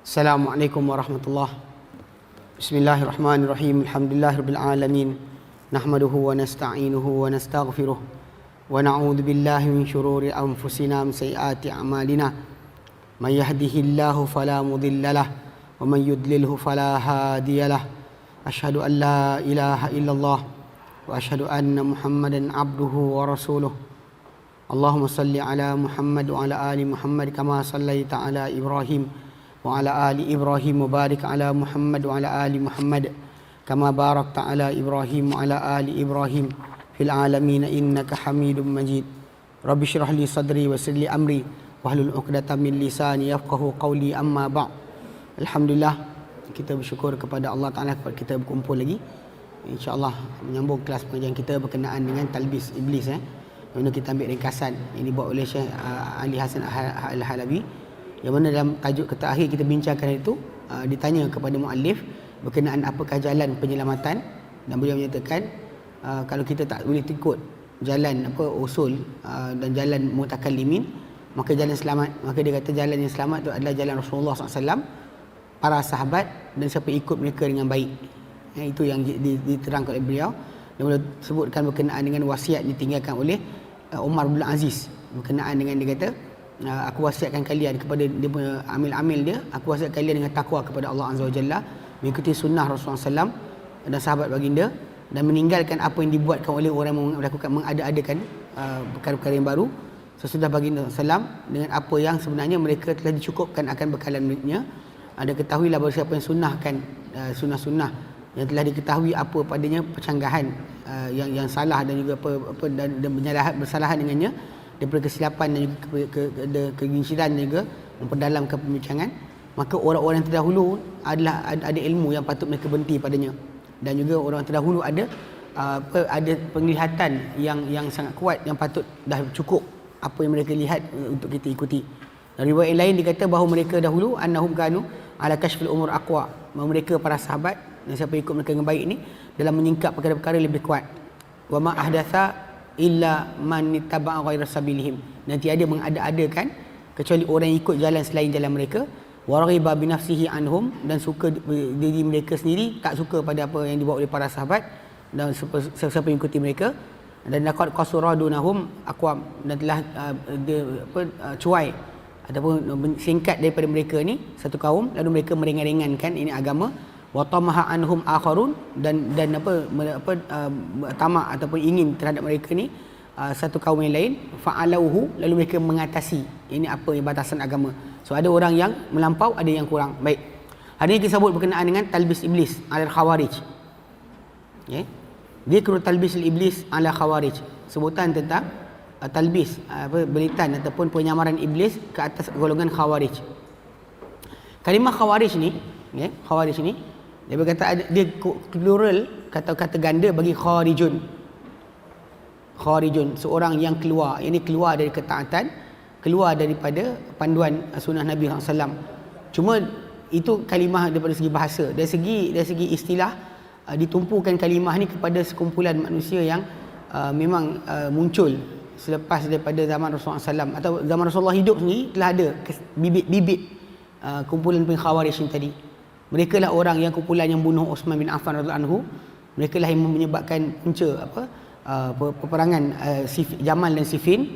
Assalamualaikum warahmatullahi. Bismillahirrahmanirrahim. Alhamdulillahirabbil alamin. Nahmaduhu wa nasta'inuhu wa nastaghfiruh. Wa na'udzu billahi min shururi anfusina wa sayyiati a'malina. May yahdihillahu fala mudhillalah wa may yudlilhu fala hadiyalah. Asyhadu an la ilaha illallah wa asyhadu anna Muhammadan abduhu wa rasuluh. Allahumma salli ala Muhammad wa ala ali Muhammad kama sallaita ala Ibrahim wa ala ali Ibrahim wa barik ala Muhammad wa ala ali Muhammad kama barakta ala Ibrahim wa ala ali Ibrahim fil alamin innaka Hamidum Majid. Rabbi shrah li sadri wa yassir li amri wahlul 'uqdatam min lisani yafqahu qawli, amma ba'. Alhamdulillah, kita bersyukur kepada Allah Taala kita berkumpul lagi. InsyaAllah menyambung kelas pengajian kita berkenaan dengan talbis iblis. Mana kita ambil ringkasan yang dibuat oleh Syekh Ali Hasan Al-Halabi, yang mana dalam tajuk terakhir kita bincangkan itu ditanya kepada muallif berkenaan apakah jalan penyelamatan, dan beliau menyatakan kalau kita tak boleh ikut jalan usul dan jalan mutakallimin, maka jalan selamat, maka dia kata jalan yang selamat itu adalah jalan Rasulullah SAW, para sahabat dan siapa ikut mereka dengan baik. Itu yang diterangkan oleh beliau, dan beliau sebutkan berkenaan dengan wasiat ditinggalkan oleh Umar bin Aziz berkenaan dengan dia kata, aku wasiatkan kalian kepada dia punya amil-amil dia, aku wasiatkan kalian dengan takwa kepada Allah Azza wa Jalla, mengikuti sunnah Rasulullah SAW dan sahabat baginda, dan meninggalkan apa yang dibuatkan oleh orang yang melakukan mengada-adakan perkara-perkara yang baru sesudah baginda SAW, dengan apa yang sebenarnya mereka telah dicukupkan akan bekalannya. Ada ketahuilah bahawa siapa yang sunnahkan sunnah-sunnah yang telah diketahui apa padanya percanggahan yang salah dan juga apa dan bersalahan dengannya daripada kesilapan dan juga keginciran dan juga memperdalam pembincangan, maka orang-orang yang terdahulu ada ilmu yang patut mereka berhenti padanya, dan juga orang terdahulu ada penglihatan yang sangat kuat yang patut dah cukup apa yang mereka lihat untuk kita ikuti. Dan riwayat lain dikata bahawa mereka dahulu annahum kanu ala kashfil umur aqwa, mereka para sahabat dan siapa ikut mereka dengan baik ini dalam menyingkap perkara-perkara lebih kuat. Wa ma ahdatha illa man ittaba'a ghayra sabilihim, dan tiada mengada-adakan kecuali orang yang ikut jalan selain jalan mereka. Wa raghiba bi nafsihi anhum, dan suka diri mereka sendiri tak suka pada apa yang dibawa oleh para sahabat dan siapa yang ikuti mereka. Dan laqad qasuradunahum aqwam, dan telah cuai ataupun singkat daripada mereka ni satu kaum, lalu mereka meringan-ringankan ini agama. Wa tamaha anhum akharun, dan tamak ataupun ingin terhadap mereka ni satu kaum yang lain. Fa'alauhu, lalu mereka mengatasi ini apa yang batasan agama. So ada orang yang melampau, ada yang kurang. Baik, hari ini kita sebut berkenaan dengan talbis iblis ala khawarij. Zikru talbis iblis ala khawarij, sebutan tentang talbis belitan ataupun penyamaran iblis ke atas golongan khawarij. Kalimah khawarij ni, khawarij ni dia berkata dia plural, kata ganda bagi kharijun. Kharijun, seorang yang keluar, ini keluar dari ketaatan, keluar daripada panduan sunnah Nabi SAW. Cuma itu kalimah daripada segi bahasa, dari segi istilah ditumpukan kalimah ni kepada sekumpulan manusia yang memang muncul selepas daripada zaman Rasulullah SAW, atau zaman Rasulullah hidup sendiri telah ada bibit-bibit kumpulan Khawarij ni tadi. Mereka lah orang yang kumpulan yang bunuh Uthman bin Affan radhiyallahu anhu. Mereka lah yang menyebabkan punca peperangan Jamal dan Siffin,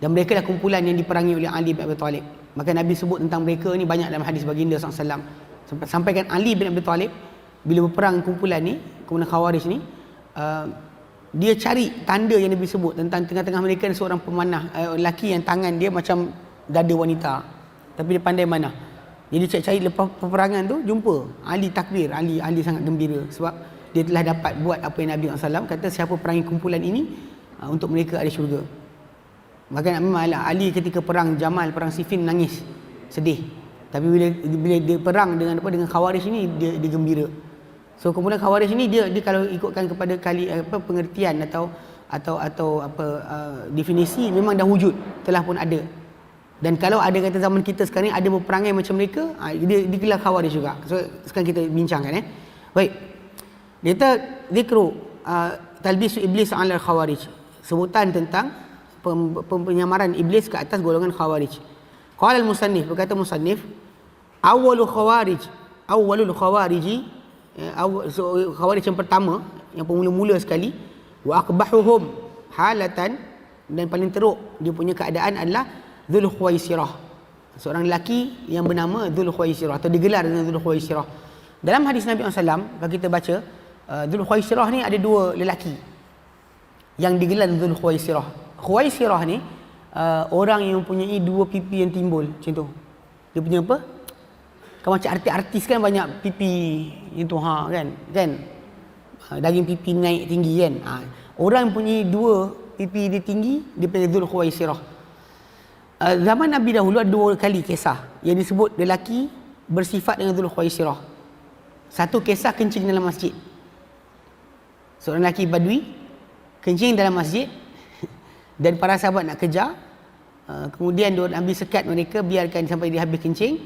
dan mereka lah kumpulan yang diperangi oleh Ali bin Abi Talib. Maka Nabi sebut tentang mereka ni banyak dalam hadis baginda SAW. Sampaikan Ali bin Abi Talib bila berperang kumpulan ni, kumpulan Khawarij ni, dia cari tanda yang Nabi sebut tentang tengah-tengah mereka ada seorang pemanah lelaki yang tangan dia macam dada wanita, tapi dia pandai mana. Jadi cari lepas peperangan tu jumpa Ali takbir, Ali sangat gembira sebab dia telah dapat buat apa yang Nabi SAW kata, siapa perangi kumpulan ini untuk mereka ada syurga. Maka memanglah Ali ketika perang Jamal, perang Siffin nangis, sedih. Tapi bila dia perang dengan Khawarij ini dia gembira. So kemudian Khawarij ini dia kalau ikutkan kepada pengertian atau definisi, memang dah wujud, telah pun ada. Dan kalau ada kata zaman kita sekarang ada berperangai macam mereka, dia digelar Khawarij juga. So sekarang kita bincangkan. Baik. Dia kata zikru talbisu iblis ala Khawarij, sebutan tentang penyamaran iblis ke atas golongan Khawarij. Qala al-musannif, berkata musannif, awalul khawariji, khawarij yang pertama, yang pemula-mula sekali, wa aqbahuhum halatan, dan paling teruk dia punya keadaan adalah Dzul Khuwaisirah, seorang lelaki yang bernama Dzul Khuwaisirah atau digelar dengan Dzul Khuwaisirah. Dalam hadis Nabi SAW, kalau kita baca, Dzul Khuwaisirah ni ada dua lelaki yang digelar Dzul Khuwaisirah. Khuwaisirah ni orang yang mempunyai dua pipi yang timbul macam tu. Dia punya apa? Kan macam artis-artis kan banyak pipi itu kan. Daging pipi naik tinggi kan. Orang yang punya dua pipi dia tinggi, dia panggil Dzul Khuwaisirah. Zaman Nabi dahulu ada dua kali kisah yang disebut lelaki bersifat dengan Dzul Khuwaisirah. Satu kisah kencing dalam masjid. Seorang lelaki badui kencing dalam masjid dan para sahabat nak kejar. Kemudian Nabi sekat mereka, biarkan sampai dia habis kencing.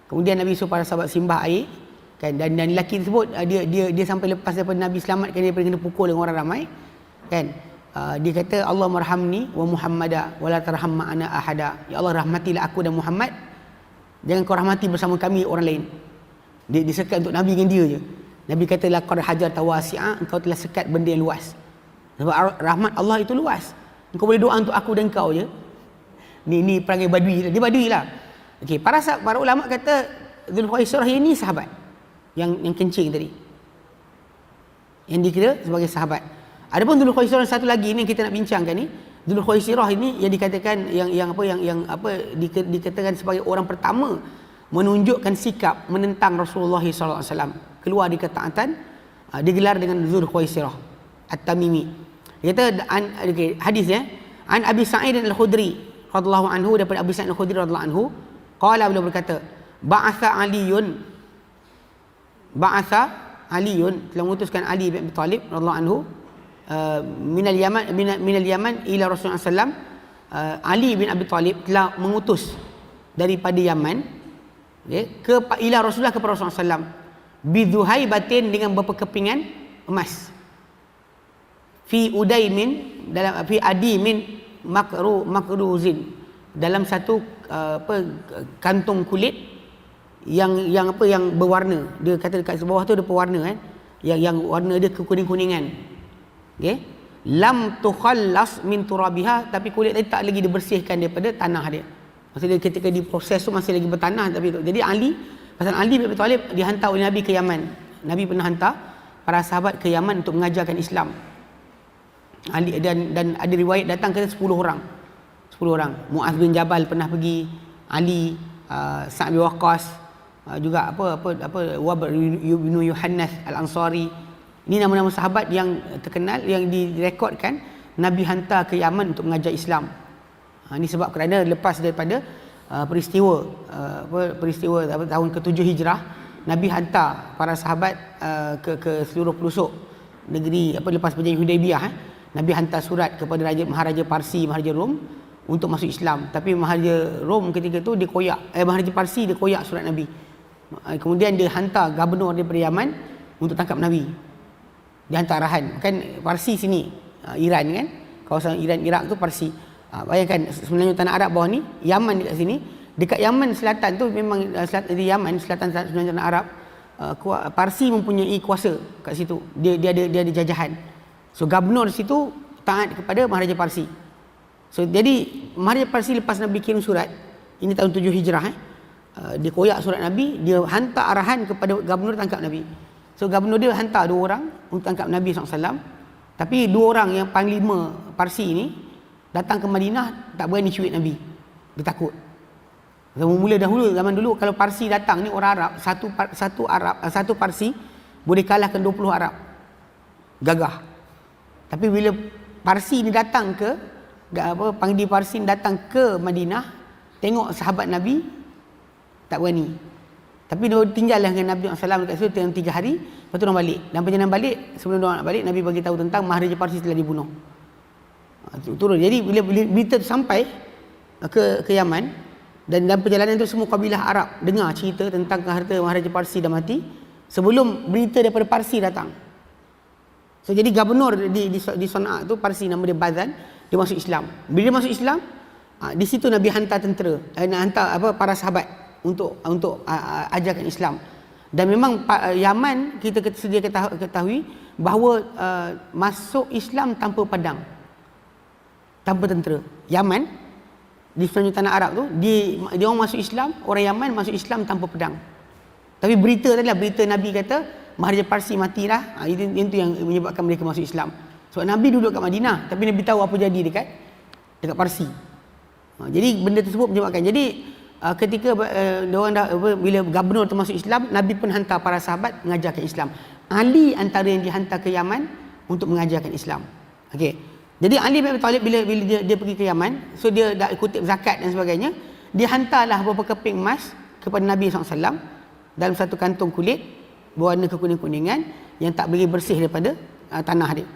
Kemudian Nabi suruh para sahabat simbah air kan, dan lelaki tersebut dia sampai lepas daripada Nabi selamatkan dia daripada kena pukul dengan orang ramai kan. Dia kata, Allah marhamni wa Muhammada wa la tarham ma'ana ahada. Ya Allah, rahmatilah aku dan Muhammad, jangan kau rahmati bersama kami orang lain. Dia sekat untuk Nabi dengan dia je. Nabi kata, laqad hajarta wasi'a, engkau telah sekat benda yang luas. Sebab rahmat Allah itu luas. Engkau boleh doa untuk aku dan kau je. Ni perangai badui, dia badui lah. Okey, para ulama kata Dzul Khuwaisirah ini sahabat yang kencing tadi, yang dikira sebagai sahabat. Adapun Dzul Khuwaisirah satu lagi ni kita nak bincangkan ni, Dzul Khuwaisirah ini yang dikatakan yang dikatakan sebagai orang pertama menunjukkan sikap menentang Rasulullah sallallahu alaihi wasallam, keluar di ketaatan, digelar dengan Dzul Khuwaisirah At-Tamimi. Dia kata hadis ya, an Abi Sa'id Al-Khudri radhiyallahu anhu, daripada Abi Sa'id Al-Khudri radhiyallahu anhu, qala, beliau berkata, ba'atha Aliun telah mengutuskan Ali bin Abi Talib radhiyallahu anhu minal Yaman ila Rasulullah sallam. Ali bin Abi Talib telah mengutus daripada Yaman, ke ila Rasulullah, kepada Rasulullah sallam, bidhuhaibatin, dengan beberapa kepingan emas, fi udaimin, dalam fi adimin makruzin, dalam satu kantung kulit yang berwarna. Dia kata dekat bawah tu ada pewarna kan, yang warna dia kekuning-kuningan. Okey, lam tukhallas min turabiha, tapi kulit tadi tak lagi dibersihkan daripada tanah dia. Maksudnya ketika diproses tu masih lagi bertanah. Tapi tu, jadi Ali bin Abi Talib dihantar oleh Nabi ke Yaman. Nabi pernah hantar para sahabat ke Yaman untuk mengajarkan Islam. Ali dan ada riwayat datang kata 10 orang. Muaz bin Jabal pernah pergi, Ali, Sa'd bin Waqqas, juga Wab bin Yuhannas Al-Ansari. Ini nama-nama sahabat yang terkenal yang direkodkan Nabi hantar ke Yaman untuk mengajar Islam. Ini sebab kerana lepas daripada peristiwa tahun ke-7 Hijrah, Nabi hantar para sahabat ke seluruh pelosok negeri, lepas perjanjian Hudaibiyah, Nabi hantar surat kepada Maharaja Parsi, Maharaja Rom, untuk masuk Islam. Tapi Maharaja Rom ketika itu dia koyak, Maharaja Parsi dia koyak surat Nabi. Kemudian dia hantar gubernur daripada Yaman untuk tangkap Nabi. Dia hantar arahan. Kan Parsi sini, Iran kan, kawasan Iran Iraq tu Parsi. Bayangkan sebenarnya tanah Arab bawah ni, Yaman dekat sini. Dekat Yaman selatan tu memang di Yaman selatan sebenarnya tanah Arab, Parsi mempunyai kuasa kat situ. Dia ada jajahan. So gubernur di situ taat kepada Maharaja Parsi. So jadi Maharaja Parsi lepas Nabi kirim surat, ini tahun 7 Hijrah, dia koyak surat Nabi, dia hantar arahan kepada gubernur tangkap Nabi. So gubernur dia hantar 2 orang untuk tangkap Nabi SAW. Tapi 2 orang yang panglima Parsi ni datang ke Madinah, tak berani cuit Nabi. Dia takut. Zaman dulu kalau Parsi datang ni orang Arab, satu Parsi boleh kalahkan 20 Arab. Gagah. Tapi bila Parsi ni datang panglima Parsi datang ke Madinah, tengok sahabat Nabi, tak berani. Tapi dia tinggallah dengan Nabi SAW dekat situ dalam 3 hari, lepas tu orang balik. Dan perjalanan balik, sebelum dia nak balik, Nabi bagi tahu tentang Maharaja Parsi telah dibunuh. Turun. Jadi bila berita tu sampai ke Yaman, dan dalam perjalanan tu semua kabilah Arab dengar cerita tentang harta Maharaja Parsi dah mati sebelum berita daripada Parsi datang. So jadi gubernur di Sana'a tu Parsi, nama dia Bazan, dia masuk Islam. Bila dia masuk Islam, di situ Nabi hantar tentera, hantar para sahabat untuk ajarkan Islam. Dan memang Yaman kita sedia ketahui bahawa masuk Islam tanpa pedang, tanpa tentera. Yaman di semenanjung tanah Arab tu, dia orang masuk Islam, orang Yaman masuk Islam tanpa pedang. Tapi berita tadi lah, berita Nabi kata Maharaja Parsi matilah, itu yang menyebabkan mereka masuk Islam. Sebab Nabi duduk kat Madinah, tapi Nabi tahu apa jadi dekat Parsi. Jadi benda tersebut menyebabkan. Jadi ketika bila gubernur tu masuk Islam, Nabi pun hantar para sahabat mengajarkan Islam. Ali antara yang dihantar ke Yaman untuk mengajarkan Islam. Okey. Jadi Ali bin Abi Talib bila dia pergi ke Yaman, so dia dah kutip zakat dan sebagainya, dia hantarlah beberapa keping emas kepada Nabi SAW dalam satu kantung kulit berwarna kekuning-kuningan yang tak boleh bersih daripada tanah dia.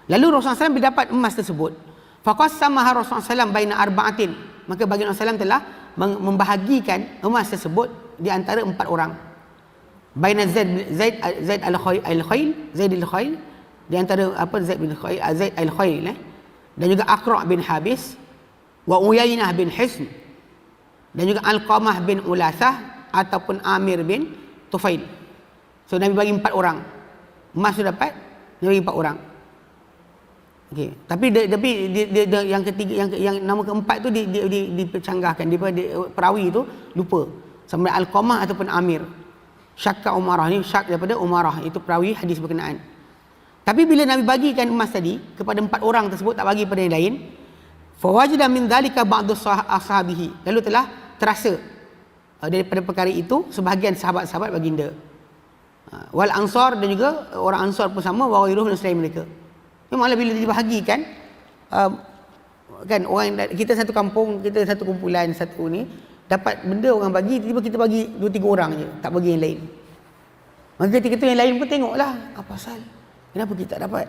Lalu Rasulullah SAW bila dapat emas tersebut, faqassamaha Rasulullah SAW baina arba'atin, maka baginda Rasulullah SAW telah membahagikan emas tersebut di antara 4 orang. Baina Zaid al-Khail, di antara Zaid al-Khail dan juga Aqra' bin Habis, wa Uyainah bin Hisn, dan juga Alqamah bin Ulasah ataupun Amir bin Tufail. So Nabi bagi 4 orang. Emas tu dapat, Nabi bagi 4 orang. Okey, tapi dia yang ketiga, yang nama keempat tu dipercanggahkan, perawi tu lupa sama ada Alqamah ataupun Amir. Syakka Umarah, ni syak daripada Umarah, itu perawi hadis berkenaan. Tapi bila Nabi bagikan emas tadi kepada 4 orang tersebut, tak bagi pada yang lain, fawajida min dzalika ba'du ashabihi, lalu telah terasa daripada perkara itu sebahagian sahabat-sahabat baginda, wal ansar, dan juga orang Ansar pun sama, wa ghairuhum dan selain mereka. Memanglah bila dibahagikan, kan orang kita satu kampung, kita satu kumpulan, satu ni dapat benda orang bagi, tiba-tiba kita bagi 2-3 orang je, tak bagi yang lain. Maka ketika tu yang lain pun tengoklah, apa pasal, kenapa kita tak dapat.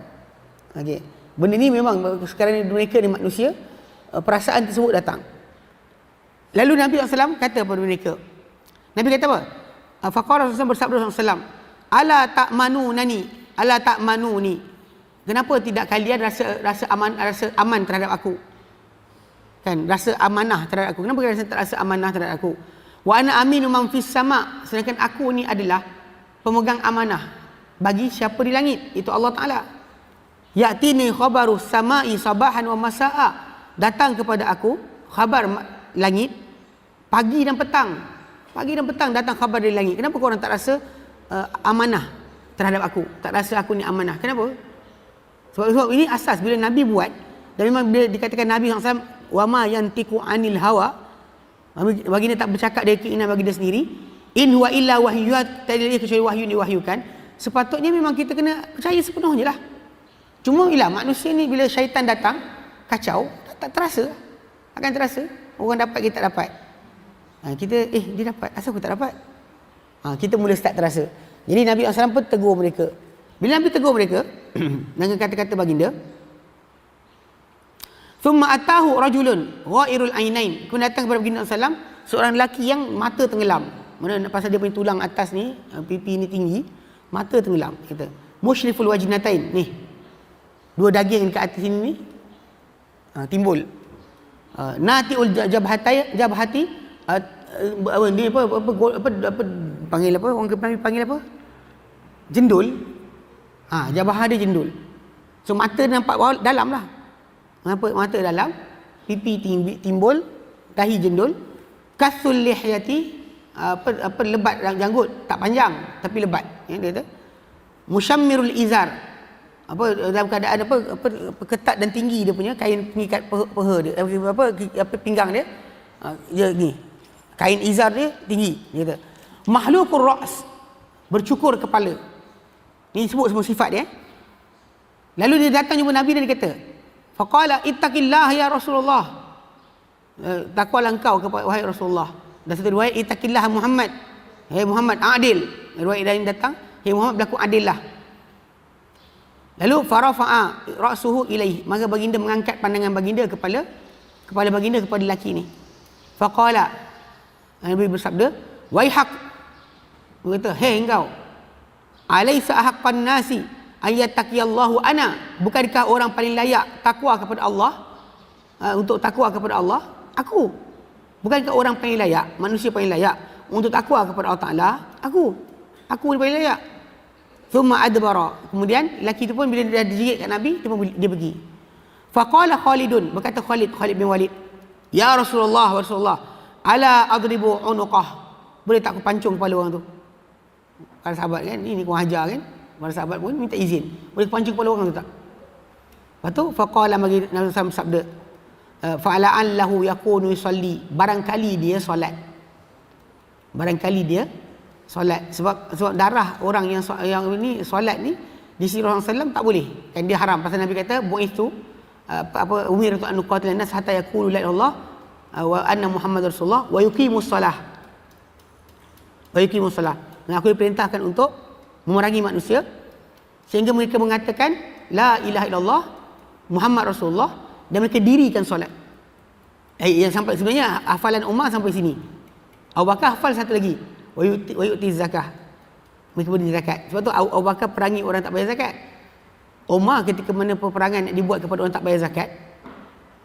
Okey, benda ni memang sekarang ni mereka ni manusia, perasaan tersebut datang. Lalu Nabi SAW kata kepada mereka, Nabi kata apa? Faqala Rasulullah bersabda SAW, ala ta'manuni, kenapa tidak kalian rasa aman terhadap aku? Kan, rasa amanah terhadap aku. Kenapa kalian tak rasa amanah terhadap aku? Wa ana aminu man fis sama', sedangkan aku ni adalah pemegang amanah bagi siapa di langit, itu Allah Taala. Ya'tini khabaru sama'i sabahan wa masa'a, datang kepada aku khabar langit pagi dan petang. Pagi dan petang datang khabar dari langit. Kenapa korang tak rasa amanah terhadap aku? Tak rasa aku ni amanah. Kenapa? Sebab ini asas bila Nabi buat, dan memang bila dikatakan Nabi SAW wa ma yantiqu anil hawa, baginda tak bercakap dari keinginan baginda sendiri, in huwa illa wahyuat, tak ada kecuali wahyu diwahyukan. Sepatutnya memang kita kena percaya sepenuhnya lah. Cuma ialah manusia ni bila syaitan datang kacau, tak terasa, akan terasa orang dapat, kita tak dapat. Kita dia dapat, asal aku tak dapat, kita mula start terasa. Jadi Nabi SAW pun tegur mereka. Bila Nabi tegur mereka dengan kata-kata baginda, thumma atahu rajulun ghairul ainain, kemudian datang kepada baginda SAW seorang lelaki yang mata tenggelam. Mana pasal dia punya tulang atas ni, pipi ni tinggi, mata tenggelam, kata musyriful wajnatain, ni dua daging dekat atas sini ni timbul. Natiul jabhati, dia apa panggil apa, orang panggil apa, jendul. Jabah dia jendul. So mata nampak bawah, dalam lah. Mata dalam, pipi timbul, dahi jendul. Kasul lihyati, apa lebat janggut, tak panjang tapi lebat. Ya, dia kata musyammirul izar, dalam keadaan apa ketat dan tinggi dia punya kain pengikat peha dia, apa pinggang dia, dia ni kain izar dia tinggi, dia kata mahluqur ra's, bercukur kepala. Ni sebut semua sifat dia. Lalu dia datang jumpa Nabi dan dia kata, faqala ittaqillah ya Rasulullah, takwalah engkau kepada wahai Rasulullah. Dan satu riwayat ittaqillah Muhammad, hai Muhammad adil. Riwayat lain datang, hai Muhammad berlaku adillah. Lalu farafa'a ra'suhu ilaihi, maka baginda mengangkat pandangan baginda, kepala baginda kepada lelaki ni. Faqala, Nabi bersabda, waihaq, dia kata, hei engkau, alaysa ahaqqan nasi ayattaqiyallahu ana, bukankah orang paling layak takwa kepada Allah, untuk takwa kepada Allah aku? Bukankah orang paling layak, manusia paling layak untuk takwa kepada Allah Ta'ala, aku yang paling layak. Thumma adbara. Kemudian lelaki tu pun bila dia dijerit kat Nabi, dia pergi. Faqala Khalidun, berkata Khalid bin Walid, ya Rasulullah, ala adribu unuqah, boleh tak aku pancung kepala orang tu? Para sahabat kan, ini kurang ajar kan, para sahabat pun minta izin, boleh pancung kepala orang tu tak? Lepas tu faqala, bagi Nabi SAW sabda, fa'ala'an lahu yakunu yusalli, barangkali dia solat, sebab darah orang yang ini solat ni di sisi Rasulullah SAW tak boleh kan, dia haram. Pasal Nabi kata bu'ithu umirtu an uqatila an-nas hatta yaqulu la ilaha illallah wa anna Muhammad Rasulullah wa yuqimus salah. Dan aku diperintahkan untuk memerangi manusia sehingga mereka mengatakan la ilaha illallah Muhammad Rasulullah dan mereka dirikan solat. Yang sampai sebenarnya hafalan Umar sampai sini. Abu Bakar hafal satu lagi, wa yu'ti zakah, mereka beri zakat. Sebab tu Abu Bakar perangi orang tak bayar zakat. Umar ketika mana peperangan nak dibuat kepada orang tak bayar zakat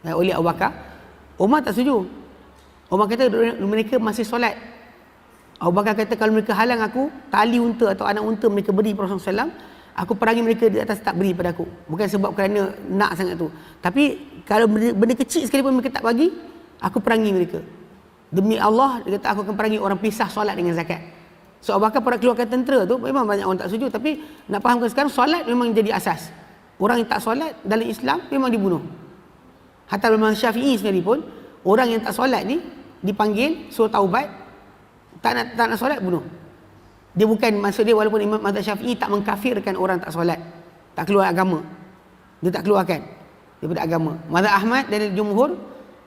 oleh Abu Bakar, Umar tak setuju. Umar kata mereka masih solat. Abu Bakar kata kalau mereka halang aku, tali unta atau anak unta mereka beri pada Rasulullah SAW, aku perangi mereka di atas tak beri pada aku. Bukan sebab kerana nak sangat tu, tapi kalau benda kecil sekalipun mereka tak bagi, aku perangi mereka. Demi Allah, dia kata aku akan perangi orang pisah solat dengan zakat. So Abu Bakar pada keluarkan tentera tu, memang banyak orang tak setuju, tapi nak fahamkan sekarang solat memang jadi asas. Orang yang tak solat dalam Islam memang dibunuh. Hatta Imam Syafi'i sendiri pun, orang yang tak solat ni dipanggil suruh taubat, tak nak solat, bunuh. Dia bukan, maksud dia walaupun Imam Mazhab Syafi'i tak mengkafirkan orang tak solat, tak keluar agama, dia tak keluarkan daripada agama. Mazhab Ahmad dan jumhur,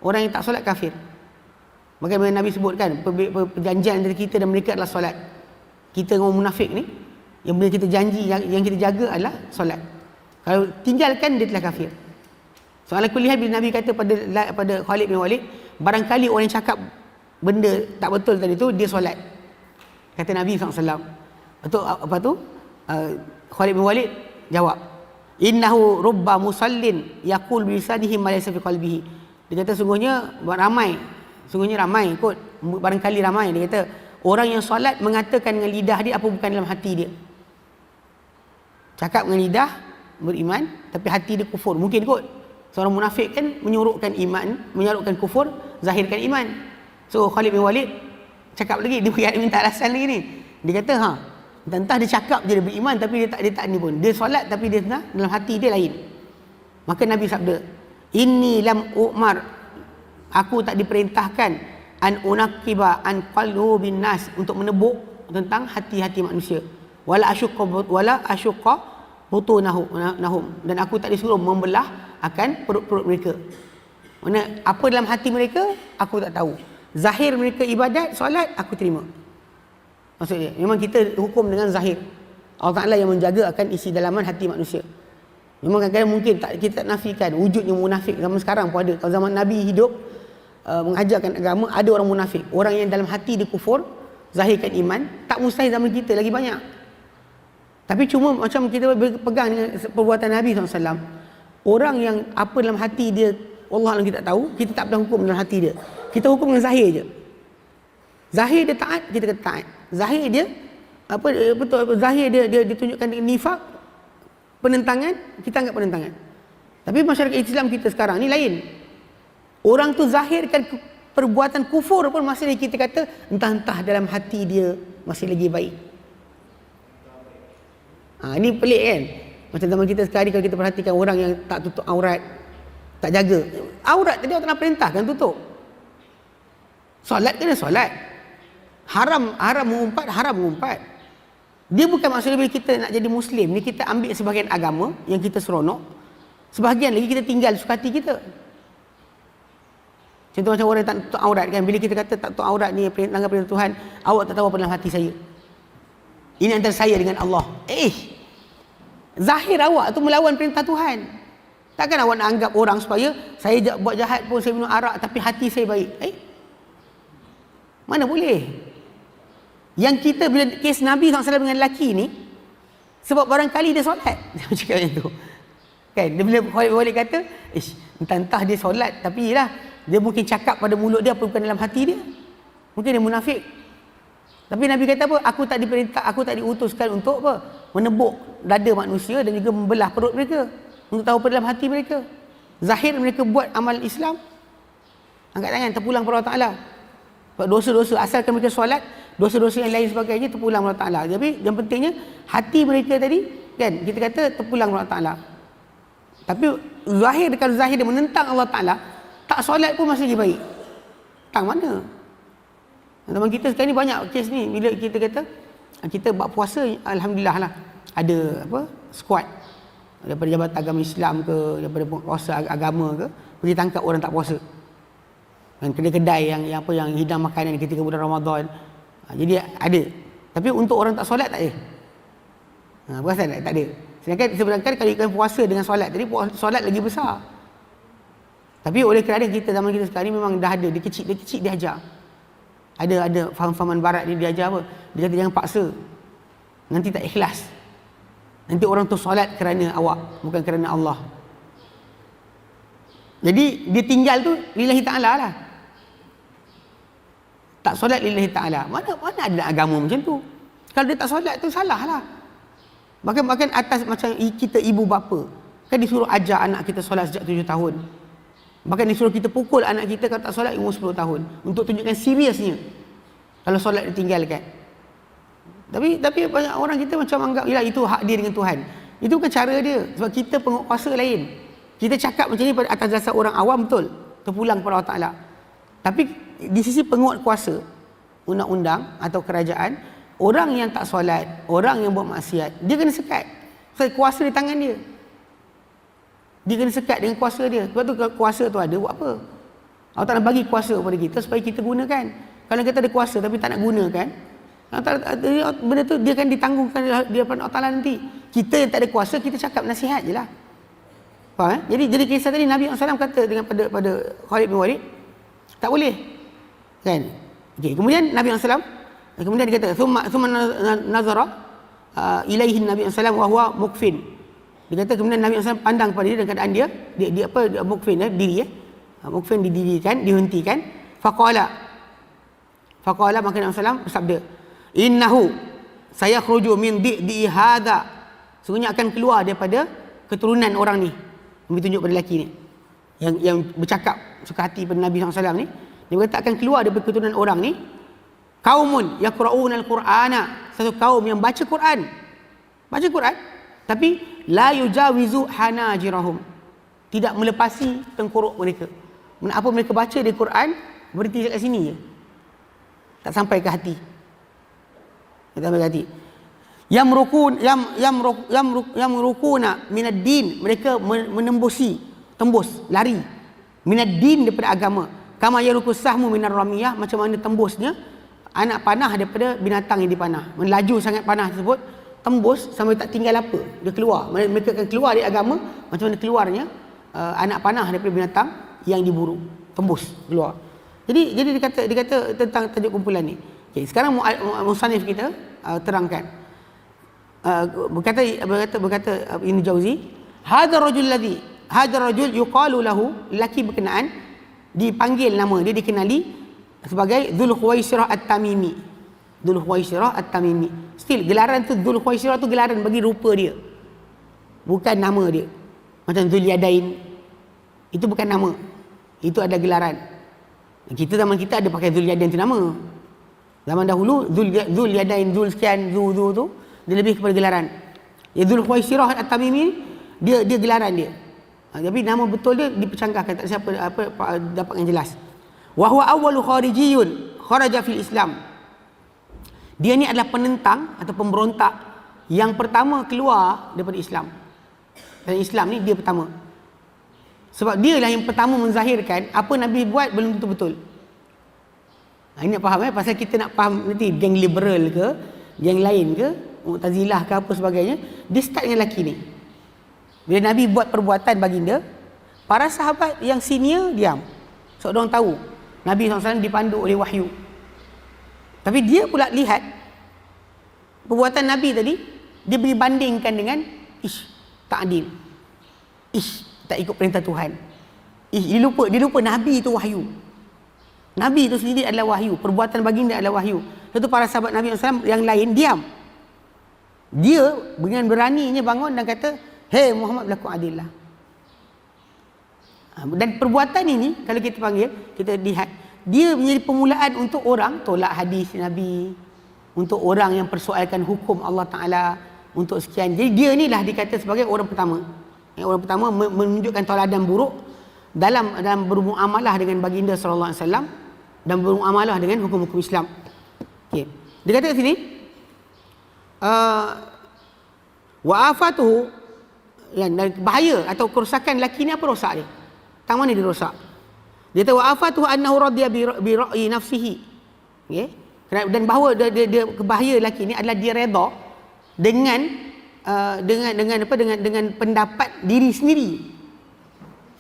orang yang tak solat kafir. Bagaimana Nabi sebutkan perjanjian antara kita dan mereka adalah solat. Kita dengan munafik ni, yang bila kita janji, yang kita jaga adalah solat. Kalau tinggalkan, dia telah kafir. Soalan kuliah bila Nabi kata pada Khalid bin Walid, barangkali orang yang cakap benda tak betul tadi tu, dia solat. Kata Nabi SAW. Apa tu? Khalid bin Walid jawab, innahu rubba musallin yaqul bi lisanihi ma laysa fi qalbihi. Dia kata sungguhnya ramai kot, barangkali ramai, dia kata orang yang solat mengatakan dengan lidah dia apa bukan dalam hati dia. Cakap dengan lidah beriman tapi hati dia kufur. Mungkin kot. Seorang munafik kan menyuruhkan iman, menyuruhkan kufur, zahirkan iman. So Khalid bin Walid cakap lagi, dia minta alasan lagi ni. Dia kata entah dia cakap je dia beriman tapi dia tak ni pun. Dia solat tapi dia dalam hati dia lain. Maka Nabi sabda, inni lam umar, aku tak diperintahkan an unaqiba an qalubin nas, untuk menebuk tentang hati-hati manusia. Wala asyqa butunahum, dan aku tak disuruh membelah akan perut-perut mereka. Mana apa dalam hati mereka aku tak tahu. Zahir mereka ibadat, solat, aku terima. Maksudnya memang kita hukum dengan zahir. Allah Ta'ala yang menjaga akan isi dalaman hati manusia. Memang kadang-kadang mungkin kita tak nafikan wujudnya munafik. Zaman sekarang pun ada. Kalau zaman Nabi hidup mengajarkan agama, ada orang munafik. Orang yang dalam hati dia kufur, zahirkan iman. Tak mustahil zaman kita lagi banyak. Tapi cuma macam kita pegang dengan perbuatan Nabi SAW, orang yang apa dalam hati dia Allah Alam kita tak tahu, kita tak pernah hukum dalam hati dia. Kita hukum dengan zahir je. Zahir dia taat, kita kata taat. Zahir dia zahir dia ditunjukkan dengan nifak, penentangan, kita anggap penentangan. Tapi masyarakat Islam kita sekarang ni lain. Orang tu zahirkan perbuatan kufur pun masih lagi kita kata entah-entah dalam hati dia masih lagi baik. Ini pelik kan? Macam zaman kita sekali kalau kita perhatikan orang yang tak tutup aurat, tak jaga aurat, tadi Allah Ta'ala perintahkan tutup. Solat kena solat. Haram mengumpat. Dia bukan maksudnya bila kita nak jadi Muslim ni kita ambil sebahagian agama yang kita seronok, sebahagian lagi kita tinggal suka hati kita. Contoh macam orang yang tak tutup aurat kan, bila kita kata tak tutup aurat ni langgar perintah Tuhan, awak tak tahu apa dalam hati saya. Ini antara saya dengan Allah. Zahir awak tu melawan perintah Tuhan. Takkan awak nak anggap orang supaya saya buat jahat pun saya minum arak tapi hati saya baik. Mana boleh? Yang kita bila kes Nabi SAW dengan lelaki ni, sebab barangkali dia solat. Dia cakap macam tu. Kan? Dia bila Khalid kata, entah dia solat tapi lah, dia mungkin cakap pada mulut dia apa bukan dalam hati dia. Mungkin dia munafik. Tapi Nabi kata apa? Aku tak diperintah, aku tak diutuskan untuk apa? Menebuk dada manusia dan juga membelah perut mereka, untuk tahu apa dalam hati mereka. Zahir mereka buat amal Islam, angkat tangan, terpulang kepada Allah Ta'ala. Sebab dosa-dosa, asalkan mereka solat, dosa-dosa yang lain sebagainya terpulang kepada Allah Ta'ala. Tapi yang pentingnya, hati mereka tadi, kan, kita kata terpulang kepada Allah Ta'ala. Tapi zahir, kalau zahir dia menentang Allah Ta'ala, tak solat pun masih lagi baik. Tang mana? Teman kita sekarang ni banyak kes ni, bila kita kata kita buat puasa, alhamdulillah lah, ada apa, squad daripada Jabatan Agama Islam ke, daripada penguasa agama ke, pergi tangkap orang tak puasa. Dan kedai-kedai yang apa, yang hidang makanan ketika bulan Ramadan. Jadi ada. Tapi untuk orang tak solat tak ada. Perasan tak ada. Sedangkan kalau ikan puasa dengan solat tadi, solat lagi besar. Tapi oleh kerana kita zaman kita sekarang ni memang dah ada, dia kecil dia ajar. Ada faham-fahaman barat ni dia ajar apa? Dia kata jangan paksa. Nanti tak ikhlas. Nanti orang tu solat kerana awak, bukan kerana Allah. Jadi dia tinggal tu lillahi ta'ala lah. Tak solat lillahi ta'ala. Mana ada agama macam tu? Kalau dia tak solat tu salah lah. Bahkan atas macam kita ibu bapa, kan disuruh ajar anak kita solat sejak 7 tahun. Bahkan disuruh kita pukul anak kita kalau tak solat umur 10 tahun. Untuk tunjukkan seriusnya kalau solat ditinggalkan. Tapi banyak orang kita macam anggap yalah itu hak dia dengan Tuhan. Itu bukan cara dia. Sebab kita penguasa lain. Kita cakap macam ni pada atas dasar orang awam, betul. Terpulang kepada Allah Ta'ala. Tapi di sisi penguat kuasa, undang-undang atau kerajaan, orang yang tak solat, orang yang buat maksiat, dia kena sekat. Sebab kuasa di tangan dia. Dia kena sekat dengan kuasa dia. Sebab tu kuasa tu ada, buat apa? Allah Ta'ala bagi kuasa kepada kita supaya kita gunakan. Kalau kita ada kuasa tapi tak nak gunakan, benda tu dia akan ditanggungkan di hadapan Allah Ta'ala nanti. Kita yang tak ada kuasa, kita cakap nasihat je lah. Faham? Jadi kisah tadi Nabi SAW kata dengan pada Khalid bin Walid, tak boleh. Kan? Okay. Kemudian Nabi SAW, kemudian dia kata, Thumma nazara ilaihi Nabi SAW wa huwa mukfin. Dia kata kemudian Nabi SAW pandang pada dia dalam keadaan dia mukfin, diri mukfin, didirikan, dihentikan. Faqala maka Nabi SAW bersabda, innahu sayakhruju min di'i hadha, sungguhnya akan keluar daripada keturunan orang ni, Nabi tunjuk pada lelaki ni yang bercakap suka hati pada Nabi SAW ni. Dia berkata akan keluar daripada keturunan orang ni qaumun yaqra'una al-Qur'ana, satu kaum yang baca Quran tapi la yujawizu hanajirahum, tidak melepasi tengkorok mereka. Apa mereka baca di Quran berhenti dekat sini je, tak sampai ke hati. Yamrukuna minad din, mereka tembus lari minad din, daripada agama. Kama yaruku sahmu minar ramiyah, macam mana tembusnya anak panah daripada binatang yang dipanah. Melaju sangat panah tersebut, tembus sampai tak tinggal apa, dia keluar. Mereka akan keluar dari agama macam mana keluarnya anak panah daripada binatang yang diburu, tembus keluar. Jadi dia kata tentang tajuk kumpulan ni. Okay, sekarang musannif kita terangkan. Berkata Ibn Jauzi, hadha rajul yuqalu lahu, lelaki berkenaan dipanggil nama dia, dikenali sebagai Dzul Khuwaisirah At-Tamimi. Dzul Khuwaisirah At-Tamimi. Still gelaran tu, Dzul Khuwaisirah tu gelaran bagi rupa dia, bukan nama dia. Macam Dzul Yadain, itu bukan nama, itu ada gelaran. Kita zaman kita ada pakai Dzul Yadain tu nama. Zaman dahulu Dzul Yadain, Dzul sekian, Dzul tu dia lebih kepada gelaran. Ya, Dzul Khuwaisirah At-Tamimi dia gelaran dia. Tapi nama betul dia dipercangkahkan, tak siapa dapat yang jelas. Wa huwa awwalu kharijiyun kharaja fil Islam. Dia ni adalah penentang atau pemberontak yang pertama keluar daripada Islam. Dan Islam ni dia pertama. Sebab dia lah yang pertama menzahirkan apa Nabi buat belum tentu betul. Ini nak faham pasal kita nak faham nanti geng liberal ke, geng lain ke, Mu'tazilah ke apa sebagainya, dia start dengan lelaki ni. Bila Nabi buat perbuatan baginda, para sahabat yang senior diam. Sebab orang tahu Nabi SAW dipandu oleh wahyu. Tapi dia pula lihat perbuatan Nabi tadi, dia beri bandingkan dengan tak adil. Tak ikut perintah Tuhan. Dia lupa Nabi itu wahyu. Nabi itu sendiri adalah wahyu, perbuatan baginda adalah wahyu. Satu para sahabat Nabi SAW yang lain diam. Dia dengan beraninya bangun dan kata, "Hei Muhammad, berlaku adillah." Dan perbuatan ini kalau kita panggil, kita lihat, dia menjadi permulaan untuk orang tolak hadis Nabi, untuk orang yang persoalkan hukum Allah Ta'ala, untuk sekian. Jadi dia inilah dikata sebagai orang pertama. Orang pertama menunjukkan tauladan buruk dalam bermuamalah dengan baginda sallallahu alaihi wasallam dan bermuamalah dengan hukum-hukum Islam. Okey. Dia kata kat sini, wa afatuhu, dan bahaya atau kerosakan lelaki ni apa rosak dia? Tang mana dia rosak? Dia kata wa afatuhu annahu radiya bi ra'yi nafsihi. Okey. Dan bahawa dia bahaya lelaki ni adalah dia redha dengan pendapat diri sendiri.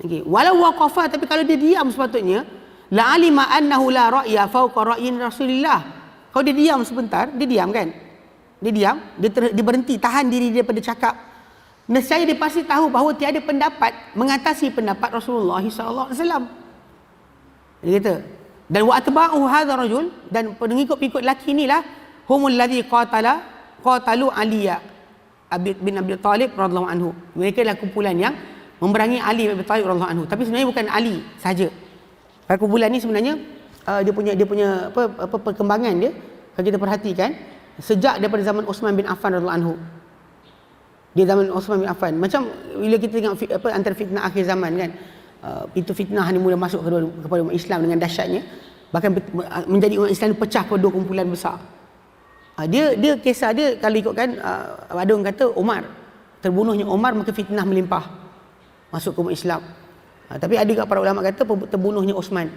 Okey. Walau waqafa, tapi kalau dia diam sepatutnya, la alima annahu la ra'ya fawqa ra'yin Rasulillah. Kalau dia diam sebentar, dia diam kan? Dia diam, dia berhenti, tahan diri dia daripada cakap. Nescaya dia pasti tahu bahawa tiada pendapat mengatasi pendapat Rasulullah sallallahu alaihi wasallam. Dia kata, dan wa atba'u hadha rajul, dan pengikut-pengikut lelaki inilah humul ladzi qatalu Aliya bin Abi Talib radhiyallahu anhu. Mereka adalah kumpulan yang memerangi Ali bin Abi Talib radhiyallahu anhu. Tapi sebenarnya bukan Ali saja. Pada kumpulan ni sebenarnya dia punya perkembangan dia, kalau kita perhatikan sejak daripada zaman Uthman bin Affan radhiyallahu anhu. Di zaman Uthman bin Affan, macam bila kita tengok antara fitnah akhir zaman kan, pintu fitnah ni mula masuk kepada umat Islam dengan dahsyatnya, bahkan menjadi umat Islam pecah kepada dua kumpulan besar. Dia kisah dia kalau ikutkan, ada orang kata Umar, terbunuhnya Umar maka fitnah melimpah masuk ke umat Islam. Tapi ada juga para ulama kata terbunuhnya Uthman.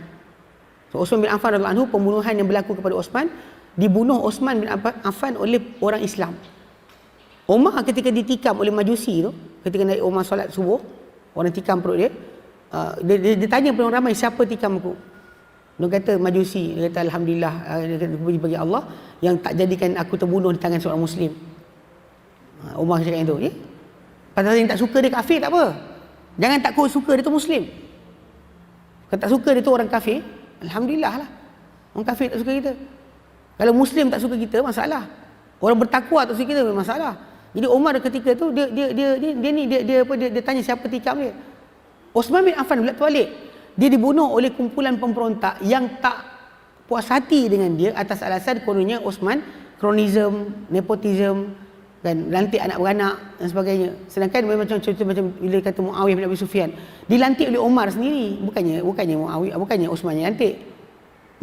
So, Uthman bin Affan radhiyallahu anhu, pembunuhan yang berlaku kepada Uthman, dibunuh Uthman bin Affan oleh orang Islam. Umar ketika ditikam oleh Majusi tu, ketika naik Umar solat subuh, orang tikam perut dia, dia tanya kepada orang ramai, siapa tikam aku? Dia kata Majusi. Dia kata alhamdulillah, dia kata puji bagi Allah yang tak jadikan aku terbunuh di tangan seorang Muslim. Umar cakap yang tu, ya? Pasal yang tak suka dia kafir tak apa. Jangan takut suka dia tu Muslim. Kalau tak suka dia tu orang kafir, alhamdulillah lah. Orang kafir tak suka kita. Kalau Muslim tak suka kita, masalah. Orang bertakwa tak suka kita, masalah. Jadi Umar ketika tu dia tanya siapa tikam dia. Uthman bin Affan pula terbalik. Dia dibunuh oleh kumpulan pemberontak yang tak puas hati dengan dia atas alasan kononnya Uthman kronism, nepotism, dan lantik anak beranak dan sebagainya. Sedangkan macam contoh macam bila kata Muawiyah bin Abi Sufyan, dilantik oleh Umar sendiri, bukannya Muawiyah, bukannya Uthman yang lantik.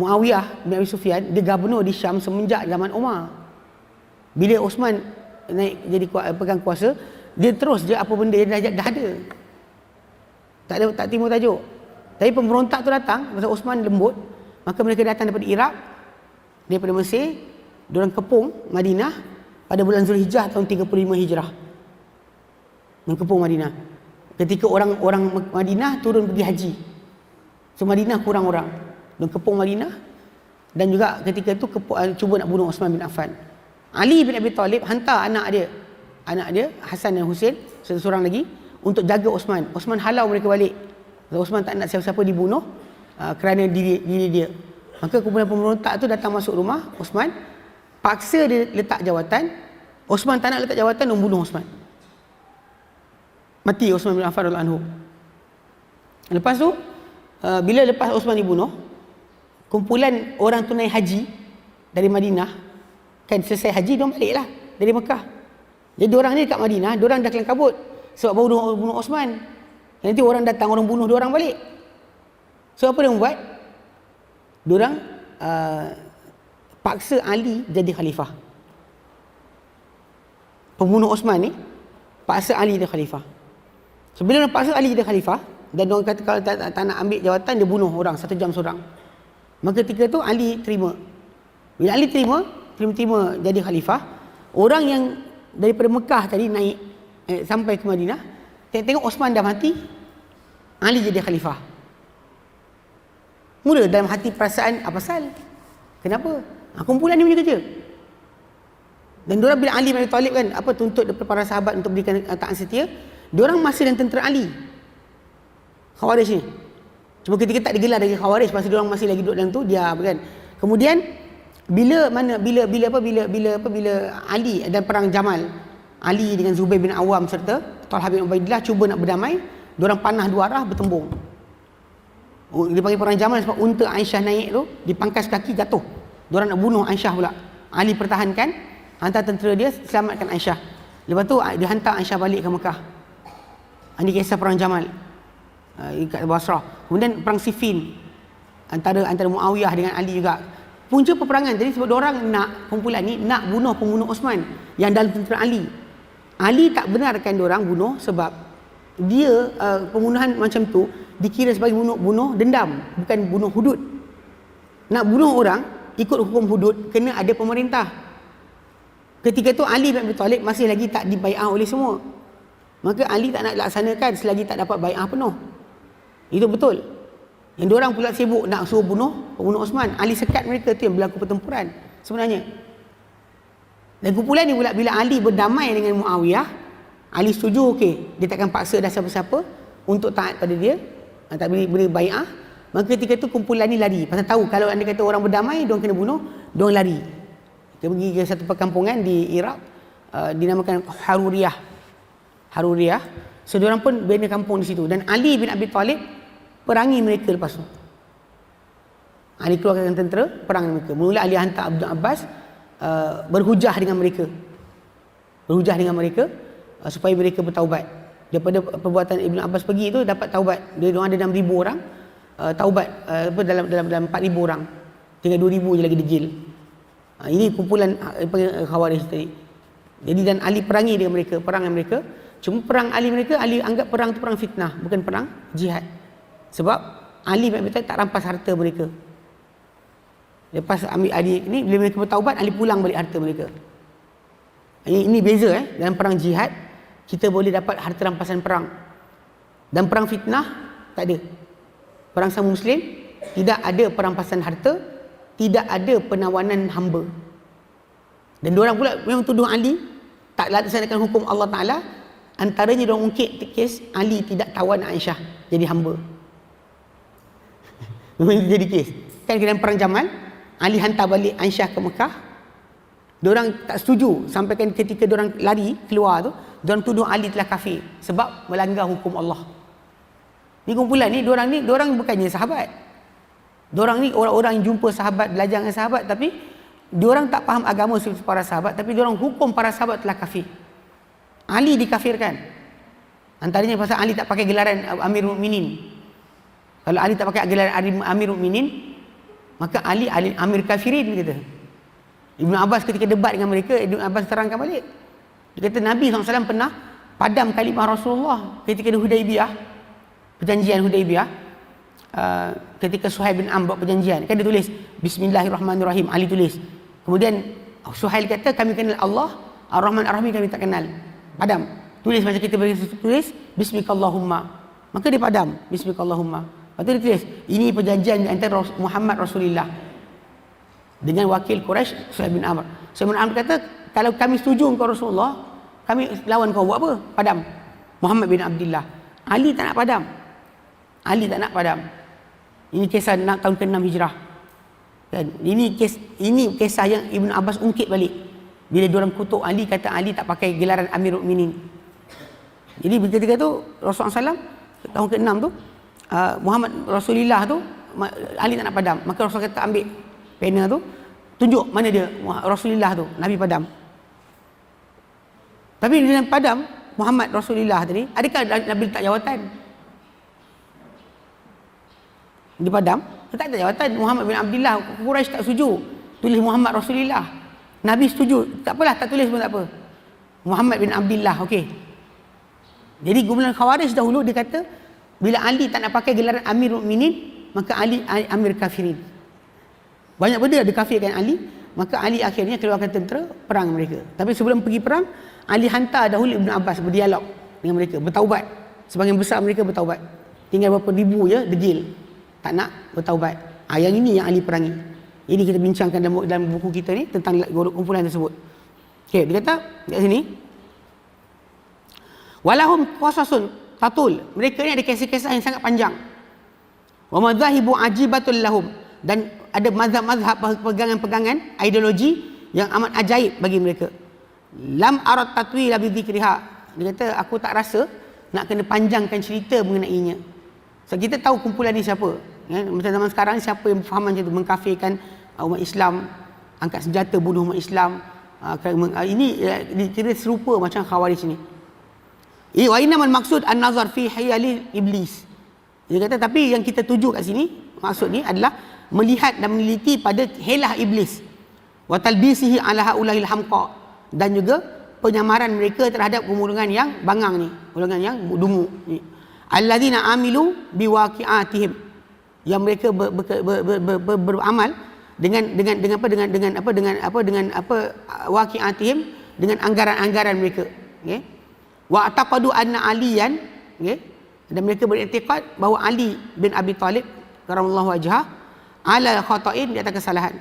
Muawiyah bin Abi Sufyan dia gubernur di Syam semenjak zaman Umar. Bila Uthman naik jadi pegang kuasa, dia terus je apa benda yang dah ada. Tak timur tajuk. Tapi pemberontak tu datang, masa Uthman lembut, maka mereka datang daripada Iraq, daripada Mesir, diorang kepung Madinah pada bulan Zulhijjah tahun 35 Hijrah. Mengepung Madinah. Ketika orang Madinah turun pergi haji. So Madinah kurang orang. Diorang kepung Madinah, dan juga ketika itu cuba nak bunuh Uthman bin Affan. Ali bin Abi Talib hantar anak dia Hasan dan Husain, seorang lagi, untuk jaga Uthman. Uthman halau mereka balik. Uthman tak nak siapa-siapa dibunuh kerana diri dia. Maka kumpulan pemberontak tu datang masuk rumah Uthman, paksa dia letak jawatan. Uthman tak nak letak jawatan, dia bunuh Uthman. Mati Uthman bin Affan radhiyallahu anhu. Lepas tu bila lepas Uthman dibunuh, kumpulan orang tunai haji dari Madinah, kan selesai haji diorang baliklah dari Mekah. Jadi orang ni dekat Madinah, diorang dah kelang kabut sebab baru bunuh Uthman. Nanti orang datang, orang bunuh diorang balik. So apa dia buat? Diorang paksa Ali jadi khalifah. Pembunuh Uthman ni paksa Ali jadi khalifah. So bila dia paksa Ali jadi khalifah, dan diorang kata kalau tak nak ambil jawatan, dia bunuh orang 1 jam seorang. Maka ketika tu Ali terima. Bila Ali terima jadi khalifah, orang yang daripada Mekah tadi naik sampai ke Madinah, tengok Uthman dah mati, Ali jadi khalifah. Mula dalam hati perasaan, apa pasal? Kenapa? Kumpulan ni punya kerja. Dan diorang bila Ali bin Abi Talib kan, tuntut daripada para sahabat untuk berikan taat setia, diorang masih dalam tentera Ali. Khawarij ni. Cuma ketika tak digelar dari Khawarij, pasal diorang masih lagi duduk dalam tu, diam kan. Kemudian Bila Ali dan perang Jamal, Ali dengan Zubair bin Awam serta Talha bin Ubaidillah cuba nak berdamai, diorang panah dua arah bertembung. Dia panggil perang Jamal sebab unta Aisyah naik tu dipangkas kaki jatuh. Diorang nak bunuh Aisyah pula. Ali pertahankan, hantar tentera dia selamatkan Aisyah. Lepas tu dia hantar Aisyah balik ke Mekah. Ini kisah perang Jamal kat Basrah. Kemudian perang Siffin antara Muawiyah dengan Ali juga. Punca peperangan jadi sebab diorang nak kumpulan ni nak bunuh pembunuh Osman yang dalam tentera Ali. Ali tak benarkan diorang bunuh sebab dia pembunuhan macam tu dikira sebagai bunuh dendam, bukan bunuh hudud. Nak bunuh orang ikut hukum hudud kena ada pemerintah. Ketika tu Ali bin Abi Talib masih lagi tak dibai'ah oleh semua. Maka Ali tak nak laksanakan selagi tak dapat bai'ah penuh. Itu betul. Yang diorang pula sibuk nak suruh bunuh pembunuh Osman. Ali sekat mereka, tu yang berlaku pertempuran sebenarnya. Dan kumpulan ni pula bila Ali berdamai dengan Muawiyah, Ali setuju, okey, dia takkan paksa dah siapa-siapa untuk taat pada dia, tak beri bai'ah. Maka ketika tu kumpulan ni lari. Pasal tahu kalau anda kata orang berdamai, diorang kena bunuh, diorang lari. Dia pergi ke satu perkampungan di Iraq, dinamakan Haruriyah. So diorang pun bina kampung di situ. Dan Ali bin Abi Talib perangi mereka lepas tu. Ali keluarkan tentera, perang mereka. Mula Ali hantar Abdul Abbas berhujah dengan mereka. Supaya mereka bertaubat. Daripada perbuatan Ibn Abbas pergi tu dapat taubat. Dia ada 6,000 orang taubat dalam 4,000 orang. Tinggal 2,000 je lagi degil. Ini kumpulan Khawarij tadi. Jadi dan Ali perangi dengan mereka, perang dengan mereka. Cuma perang Ali anggap perang tu perang fitnah, bukan perang jihad. Sebab Ali bin Abi Thalib tak rampas harta mereka. Lepas ambil Ali ni, bila mereka bertaubat, Ali pulang balik harta mereka. Ini beza dalam perang jihad kita boleh dapat harta rampasan perang. Dan perang fitnah tak ada. Perang sama Muslim tidak ada perampasan harta, tidak ada penawanan hamba. Dan diorang pula memang tuduh Ali tak laksanakan hukum Allah Ta'ala. Antaranya diorang ungkit kes Ali tidak tawan Aisyah jadi hamba. Memang jadi kes. Kan dalam perang Jamal, Ali hantar balik Aisyah ke Mekah. Diorang tak setuju sampai kan ketika diorang lari keluar tu, diorang tuduh Ali telah kafir sebab melanggar hukum Allah. Ni kumpulan ni, diorang bukannya sahabat. Diorang ni orang-orang yang jumpa sahabat, belajar dengan sahabat, tapi diorang tak faham agama seperti para sahabat, tapi diorang hukum para sahabat telah kafir. Ali dikafirkan. Antaranya pasal Ali tak pakai gelaran Amirul Mukminin. Kalau Ali tak pakai gelaran Amirul Mukminin, maka Ali Amir Kafirin kata. Ibn Abbas ketika debat dengan mereka, Ibn Abbas terangkan balik. Dia kata Nabi SAW pernah padam kalimah Rasulullah ketika di Hudaibiyah, perjanjian Hudaibiyah. Ketika Suhail bin Amr buat perjanjian, kan dia tulis Bismillahirrahmanirrahim, Ali tulis. Kemudian Suhail kata kami kenal Allah, Ar-Rahman Ar-Rahim kami tak kenal. Padam. Tulis macam kita tulis Bismikallahumma. Maka dia padam Bismikallahumma. Lepas tu dia tulis ini perjanjian antara Muhammad Rasulullah dengan wakil Quraisy Suhail bin Amr. Suhail bin Amr kata kalau kami setuju kau Rasulullah, kami lawan kau, buat apa? Padam. Muhammad bin Abdullah. Ali tak nak padam. Ini kisah tahun ke-6 Hijrah. Kan? Ini kisah yang Ibn Abbas ungkit balik. Bila diorang kutuk Ali, kata Ali tak pakai gelaran Amirul Mukminin. Jadi ketika tu Rasulullah SAW tahun ke-6 tu Muhammad Rasulullah tu Ali tak nak padam. Maka Rasulullah kata ambil pena tu, tunjuk mana dia Rasulullah tu, Nabi padam. Tapi dalam padam Muhammad Rasulullah tadi, adakah Nabi letak jawatan? Dia padam, tak ada jawatan. Muhammad bin Abdullah, Quraisy tak setuju, tulis Muhammad Rasulullah. Nabi setuju, tak apalah, tak tulis pun tak apa. Muhammad bin Abdullah, okey. Jadi kumpulan Khawarij dahulu dia kata bila Ali tak nak pakai gelaran Amirul Mukminin, maka Ali Amir Kafirin. Banyak benda dikafirkan Ali, maka Ali akhirnya keluarkan tentera perang mereka. Tapi sebelum pergi perang, Ali hantar dahulu Ibn Abbas berdialog dengan mereka, bertaubat. Sebagian besar mereka bertaubat. Tinggal berapa ribu je degil, tak nak bertaubat. Yang ini yang Ali perangi. Ini kita bincangkan dalam buku kita ni tentang kumpulan tersebut. Okey, dia kata kat sini walahum qasasun tatul. Mereka ni ada kisah-kisah yang sangat panjang. Wa madhahibu ajibatul lahum. dan ada mazhab-mazhab, pegangan-pegangan ideologi yang amat ajaib bagi mereka. Lam arat tatwila bi dzikriha. Dia kata aku tak rasa nak kena panjangkan cerita mengenainya. So kita tahu kumpulan ni siapa. Ya, macam zaman sekarang siapa yang faham macam tu, mengkafirkan umat Islam, angkat senjata bunuh umat Islam. Ini kira serupa macam Khawarij ni. Wa innamal maksud an-nazar fi hayali iblis. Dia kata tapi yang kita tuju kat sini, maksud ni adalah melihat dan meneliti pada helah iblis. Wa talbisihi ala haulahil hamqa, dan juga penyamaran mereka terhadap golongan yang bangang ni, golongan yang dungu ni. Alladzina amilu biwaqi'atihim, yang mereka beramal dengan waqi'atihim, dengan anggaran-anggaran mereka. Okay? Wa taqadu anna aliyan, okay? Dan mereka beriktikad bahawa Ali bin Abi Talib karamallahu wajhah ala khata'in, di atas kesalahan.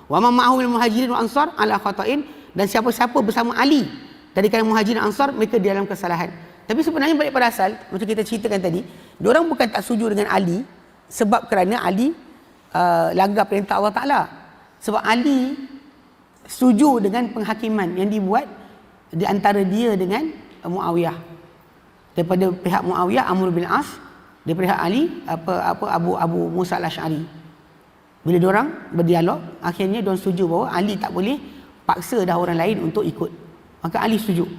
Wa man ma'ahu minal muhajirin wa ansar ala khata'in, dan siapa-siapa bersama Ali dari kalangan muhajirin dan ansar, mereka di dalam kesalahan. Tapi sebenarnya balik pada asal, macam kita ceritakan tadi, diorang bukan tak setuju dengan Ali sebab kerana Ali langgar perintah Allah Ta'ala. Sebab Ali setuju dengan penghakiman yang dibuat di antara dia dengan Muawiyah. Daripada pihak Muawiyah, Amr bin As, daripada pihak Ali Abu Musa al-Asy'ari. Bila diorang berdialog, akhirnya diorang setuju bahawa Ali tak boleh paksa dah orang lain untuk ikut. Maka Ali setuju.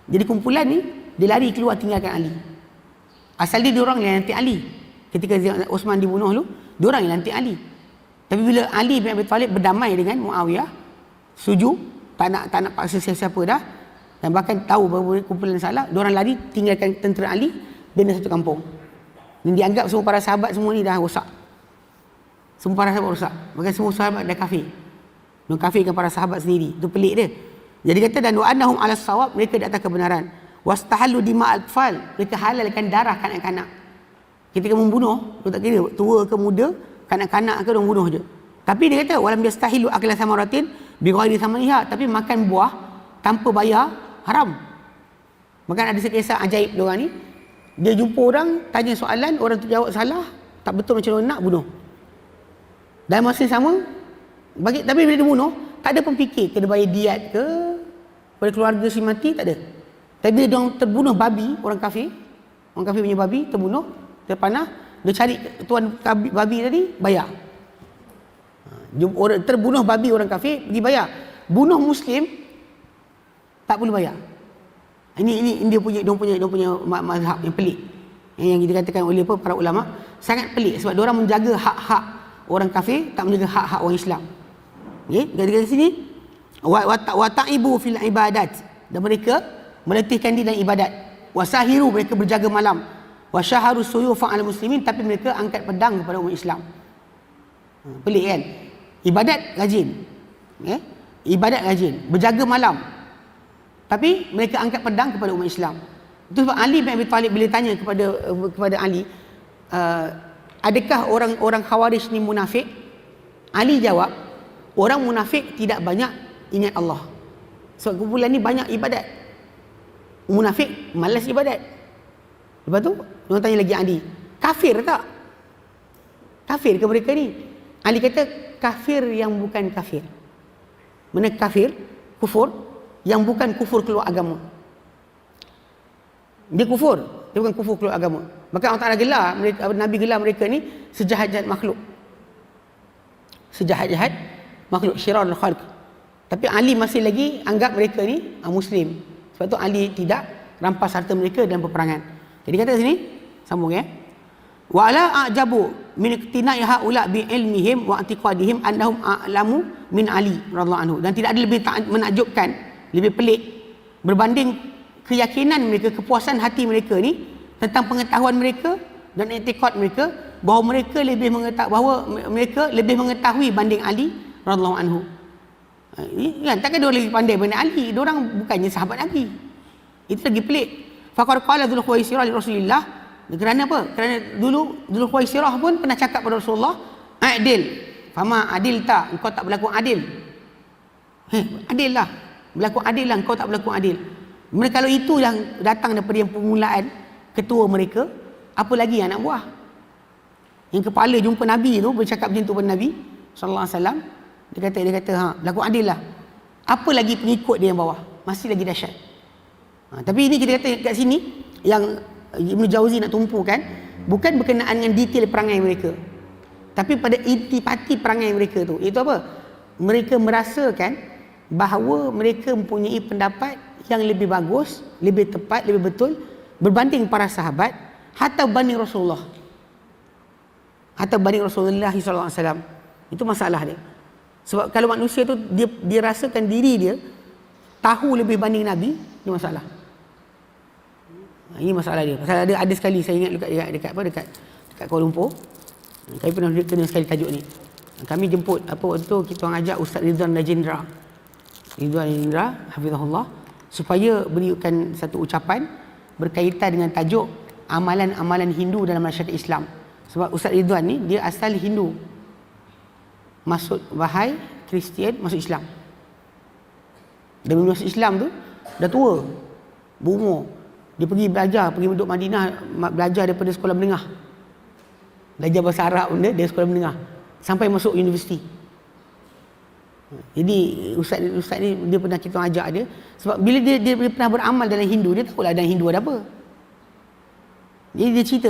Jadi kumpulan ni dia lari keluar tinggalkan Ali. Asal dia diorang yang lantik Ali. Ketika Osman dibunuh dulu, diorang yang lantik Ali. Tapi bila Ali bin Abi Talib berdamai dengan Muawiyah, setuju, tak nak paksa siapa-siapa dah, dan bahkan tahu bahawa kumpulan salah, diorang lari tinggalkan tentera Ali, bina satu kampung. Dan dianggap semua para sahabat semua ni dah rosak. Semua para sahabat rosak. Bahkan semua sahabat dah kafir. Mereka kafirkan para sahabat sendiri. Itu pelik dia. Jadi kata, dan wa annahum 'alas shawab, mereka di atas kebenaran. Wastahallu dima'al atfal, mereka halalkan darah kanak-kanak. Ketika membunuh, tu tak kira tua ke muda, kanak-kanak ke orang bunuh je. Tapi dia kata walam yastahilu akla samaratin bi ghairi samaniha, tapi makan buah tanpa bayar haram. Maka ada kisah ajaib dia orang ni. Dia jumpa orang, tanya soalan, orang tu jawab salah, tak betul macam mana nak, bunuh. Dan masa sama tapi bila dia bunuh, tak ada pun fikir kena bayar diat ke pada keluarga si mati, tak ada. Tapi bila dia terbunuh babi, orang kafir punya babi terbunuh, terpanah, dia cari tuan babi tadi, bayar. Orang terbunuh babi orang kafir, pergi bayar. Bunuh Muslim, tak perlu bayar. Ini dia punya mazhab yang pelik. Yang dikatakan oleh para ulama, sangat pelik sebab diorang menjaga hak-hak orang kafir, tak menjaga hak-hak orang Islam. Okey, dari sini wa ta'ibu fil ibadat, dan mereka meletihkan diri dalam ibadat. Wasahiru, mereka berjaga malam. Wasyaharu suyufa al muslimin, tapi mereka angkat pedang kepada umat Islam. Pelik kan? Ibadat rajin. Okay? Ibadat rajin, berjaga malam. Tapi mereka angkat pedang kepada umat Islam. Itu sebab Ali bin Abi Talib bila tanya kepada Ali, adakah orang Khawarij ni munafik? Ali jawab, orang munafik tidak banyak ingat Allah. Sebab kumpulan ni banyak ibadat. Munafik malas ibadat. Lepas tu, orang tanya lagi Ali, kafir tak? Kafir ke mereka ni? Ali kata, kafir yang bukan kafir. Mana kafir? Kufur yang bukan kufur keluar agama. Dia kufur, dia bukan kufur keluar agama. Maka Allah Ta'ala gelar mereka, Nabi gelar mereka ni sejahat-jahat makhluk. Sejahat-jahat makhluk, syirarul khalq. Tapi Ali masih lagi anggap mereka ni Muslim. Sebab tu Ali tidak rampas harta mereka dalam peperangan. Jadi kata sini, sambung ya. Wa la a'jabu min iqtina'i haula bi ilmihim wa i'tiqadihim annahum a'lamu min Ali radhiyallahu anhu. Dan tidak ada lebih menakjubkan, lebih pelik berbanding keyakinan mereka, kepuasan hati mereka ni tentang pengetahuan mereka dan i'tiqad mereka bahawa mereka lebih mengetahui banding Ali radhiyallahu anhu. Kan takkan dia lebih pandai banding Ali, dia orang bukannya sahabat Nabi. Itu lagi pelik. Faqad qala Dzul Khuwaisirah li Rasulillah. Kerana apa? Kerana dulu Dzul Khuwaisirah pun pernah cakap pada Rasulullah, adil. Fama adil tak? Engkau tak berlaku adil. Adil lah. Berlaku adil lah, engkau tak berlaku adil. Mereka kalau itu yang datang daripada yang permulaan ketua mereka, apa lagi anak buah? Yang kepala jumpa Nabi tu bercakap macam tu pada Nabi sallallahu alaihi wasallam. Dia kata berlaku adil lah. Apa lagi pengikut dia yang bawah? Masih lagi dahsyat. Tapi ini kita kata kat sini yang Ibn Jauzi nak tumpukan bukan berkenaan dengan detail perangai mereka, tapi pada intipati perangai mereka tu. Itu apa? Mereka merasakan bahawa mereka mempunyai pendapat yang lebih bagus, lebih tepat, lebih betul berbanding para sahabat, hatta banding Rasulullah. Hatta banding Rasulullah sallallahu alaihi wasallam. Itu masalah dia. Sebab kalau manusia tu dia rasakan diri dia tahu lebih banding Nabi, ini masalah. Ini masalah dia. Pasal ada sekali saya ingat dekat Kuala Lumpur. Kami pernah kena sekali tajuk ni. Kami jemput waktu tu kita orang ajak Ustaz Ridwan Rajendra. Hafizahullah, supaya berikan satu ucapan berkaitan dengan tajuk amalan-amalan Hindu dalam masyarakat Islam. Sebab Ustaz Ridwan ni dia asal Hindu, masuk Bahai, Kristian, masuk Islam. Dan masuk Islam tu dah tua, berumur. Dia pergi belajar, pergi duduk Madinah, belajar daripada sekolah menengah. Belajar bahasa Arab benda dari sekolah menengah sampai masuk universiti. Jadi ustaz ni dia pernah kita ajak dia, sebab bila dia pernah beramal dalam Hindu, dia tahulah dalam Hindu ada apa. Jadi dia cerita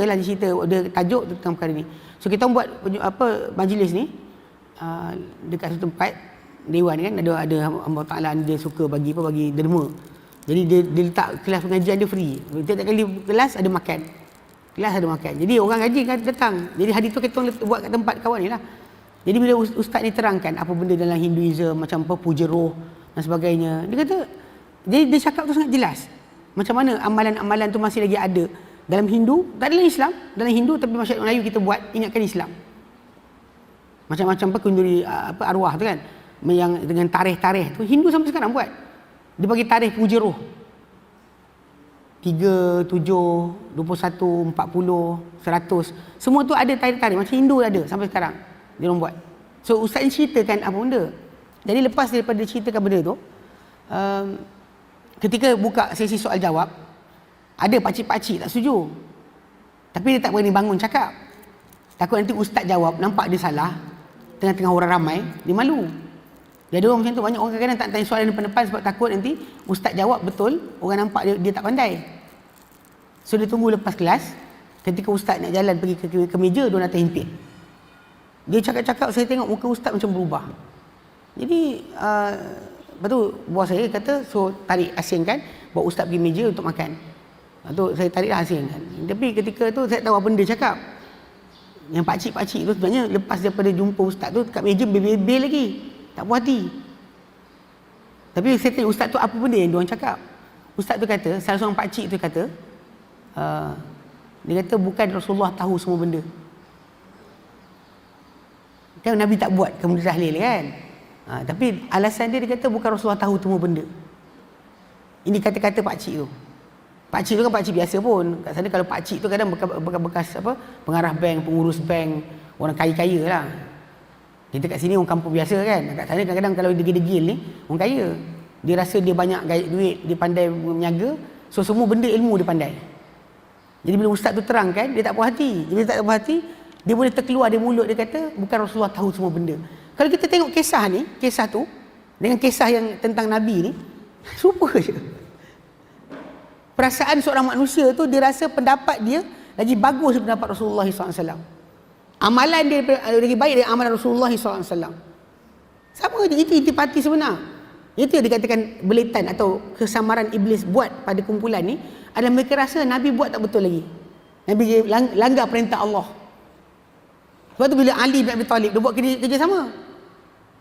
dia tajuk tentang perkara ni. So kita buat majlis ni dekat satu tempat dewan kan, ada Allah Taala dia suka bagi derma. Jadi dia letak kelas pengajian dia free. Setiap kali kelas ada makan. Jadi orang ngaji kan datang. Jadi hari tu kita buat kat tempat kawan ni lah. Jadi bila ustaz ni terangkan apa benda dalam Hinduism, macam apa puja roh dan sebagainya, dia kata, jadi dia cakap tu sangat jelas. Macam mana amalan-amalan tu masih lagi ada dalam Hindu, tak ada dalam Islam. Dalam Hindu tapi masyarakat Melayu kita buat ingatkan Islam. Macam-macam kenduri arwah tu kan, yang dengan tarikh-tarikh tu Hindu sampai sekarang buat. Dia bagi tarikh puja roh 3, 7, 21, 40, 100. Semua tu ada tarikh-tarikh macam Hindu ada sampai sekarang. Dia orang buat. So ustaz ni ceritakan apa benda. Jadi lepas daripada ceritakan benda tu, ketika buka sesi soal jawab, ada pakcik-pakcik tak setuju. Tapi dia tak berani bangun cakap. Takut nanti ustaz jawab nampak dia salah, tengah-tengah orang ramai, dia malu. Dia ada orang macam tu, banyak orang kadang-kadang tak tanya soalan depan-depan sebab takut nanti ustaz jawab betul, orang nampak dia tak pandai. So dia tunggu lepas kelas, ketika ustaz nak jalan pergi ke meja, dia datang himpit. Dia cakap-cakap, saya tengok muka ustaz macam berubah. Jadi lepas tu buah saya kata, so tarik asingkan, bawa ustaz pergi meja untuk makan. Lepas tu saya tariklah asingkan. Tapi ketika tu saya tahu apa benda cakap. Yang pakcik-pakcik tu sebenarnya lepas daripada jumpa ustaz tu kat meja bebel lagi. Tak puas hati. Tapi saya tanya ustaz tu apa benda yang diorang cakap. Ustaz tu kata, salah seorang pakcik tu kata, dia kata bukan Rasulullah tahu semua benda. Kan Nabi tak buat kemudian tahlil kan. Tapi alasan dia kata bukan Rasulullah tahu semua benda. Ini kata-kata pakcik tu. Pakcik tu kan pakcik biasa pun. Kat sana kalau pakcik tu kadang bekas pengarah bank, pengurus bank, orang kaya-kaya lah. Kita kat sini orang kampung biasa kan. Kat sana kadang-kadang kalau degil-degil ni, orang kaya. Dia rasa dia banyak duit, dia pandai meniaga, so semua benda ilmu dia pandai. Jadi bila ustaz tu terangkan, dia tak puas hati. Bila dia tak puas hati, dia boleh terkeluar dari mulut dia kata, bukan Rasulullah tahu semua benda. Kalau kita tengok kisah tu, dengan kisah yang tentang Nabi ni, serupa je. Perasaan seorang manusia tu, dia rasa pendapat dia lagi bagus daripada pendapat Rasulullah SAW. Amalan dia lagi baik dari amalan Rasulullah SAW. Sama je, itu intipati sebenar. Itu yang dikatakan beletan atau kesamaran iblis buat pada kumpulan ni, adalah mereka rasa Nabi buat tak betul lagi. Nabi langgar perintah Allah. Sebab tu bila Ali bin Abi Talib dia buat kerja sama.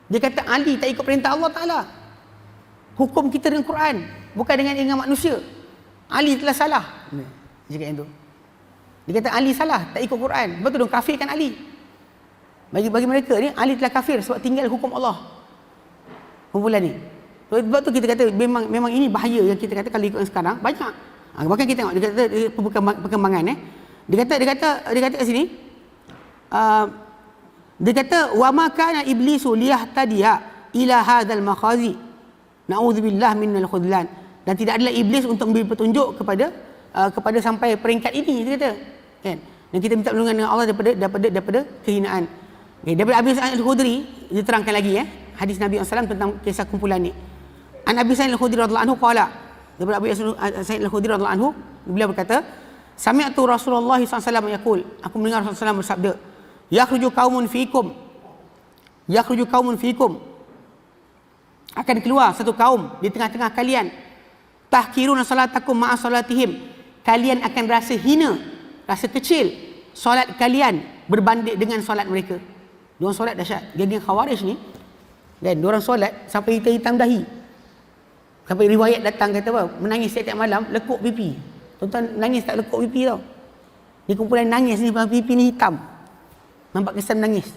Dia kata Ali tak ikut perintah Allah Ta'ala. Hukum kita dengan Quran, bukan dengan manusia. Ali telah salah. Dia cakap yang tu. Dia kata Ali salah, tak ikut Quran. Sebab tu dia kafirkan Ali. Bagi mereka ni, Ali telah kafir sebab tinggal hukum Allah. Kumpulan ni. Sebab tu kita kata memang ini bahaya yang kita kata kalau ikut sekarang banyak. Bahkan kita tengok dia kata perkembangan Dia kata kat sini dia kata wa ma kana iblisu liyahtadiya ila hadzal makhazi. Na'udzubillah minal khudlan. Dan tidak adalah iblis untuk memberi petunjuk kepada sampai peringkat ini, dia kata. Kan? dan kita minta perlindungan dengan Allah daripada kehinaan. Okay, daripada Abi Sa'id Al-Khudri dia terangkan lagi hadis Nabi SAW tentang kisah kumpulan ni. An Abi Sa'id Al-Khudri radhiyallahu anhu qala, daripada Abi Sa'id Al-Khudri radhiyallahu anhu, beliau berkata, sami'tu Rasulullah SAW yaqul, aku mendengar Rasulullah SAW bersabda, yakhruju qaumun fikum, akan keluar satu kaum di tengah-tengah kalian, tahkiruna salatakum ma'a salatihim, kalian akan rasa hina, rasa kecil solat kalian berbanding dengan solat mereka. Diorang solat dahsyat. Geng Khawarij ni, dan diorang solat sampai hitam dahi. Sampai riwayat datang kata apa? Menangis setiap malam, lekuk pipi. Tuan-tuan nangis tak lekuk pipi tau. Ni kumpulan nangis ni, pipi ni hitam. Nampak kesan menangis.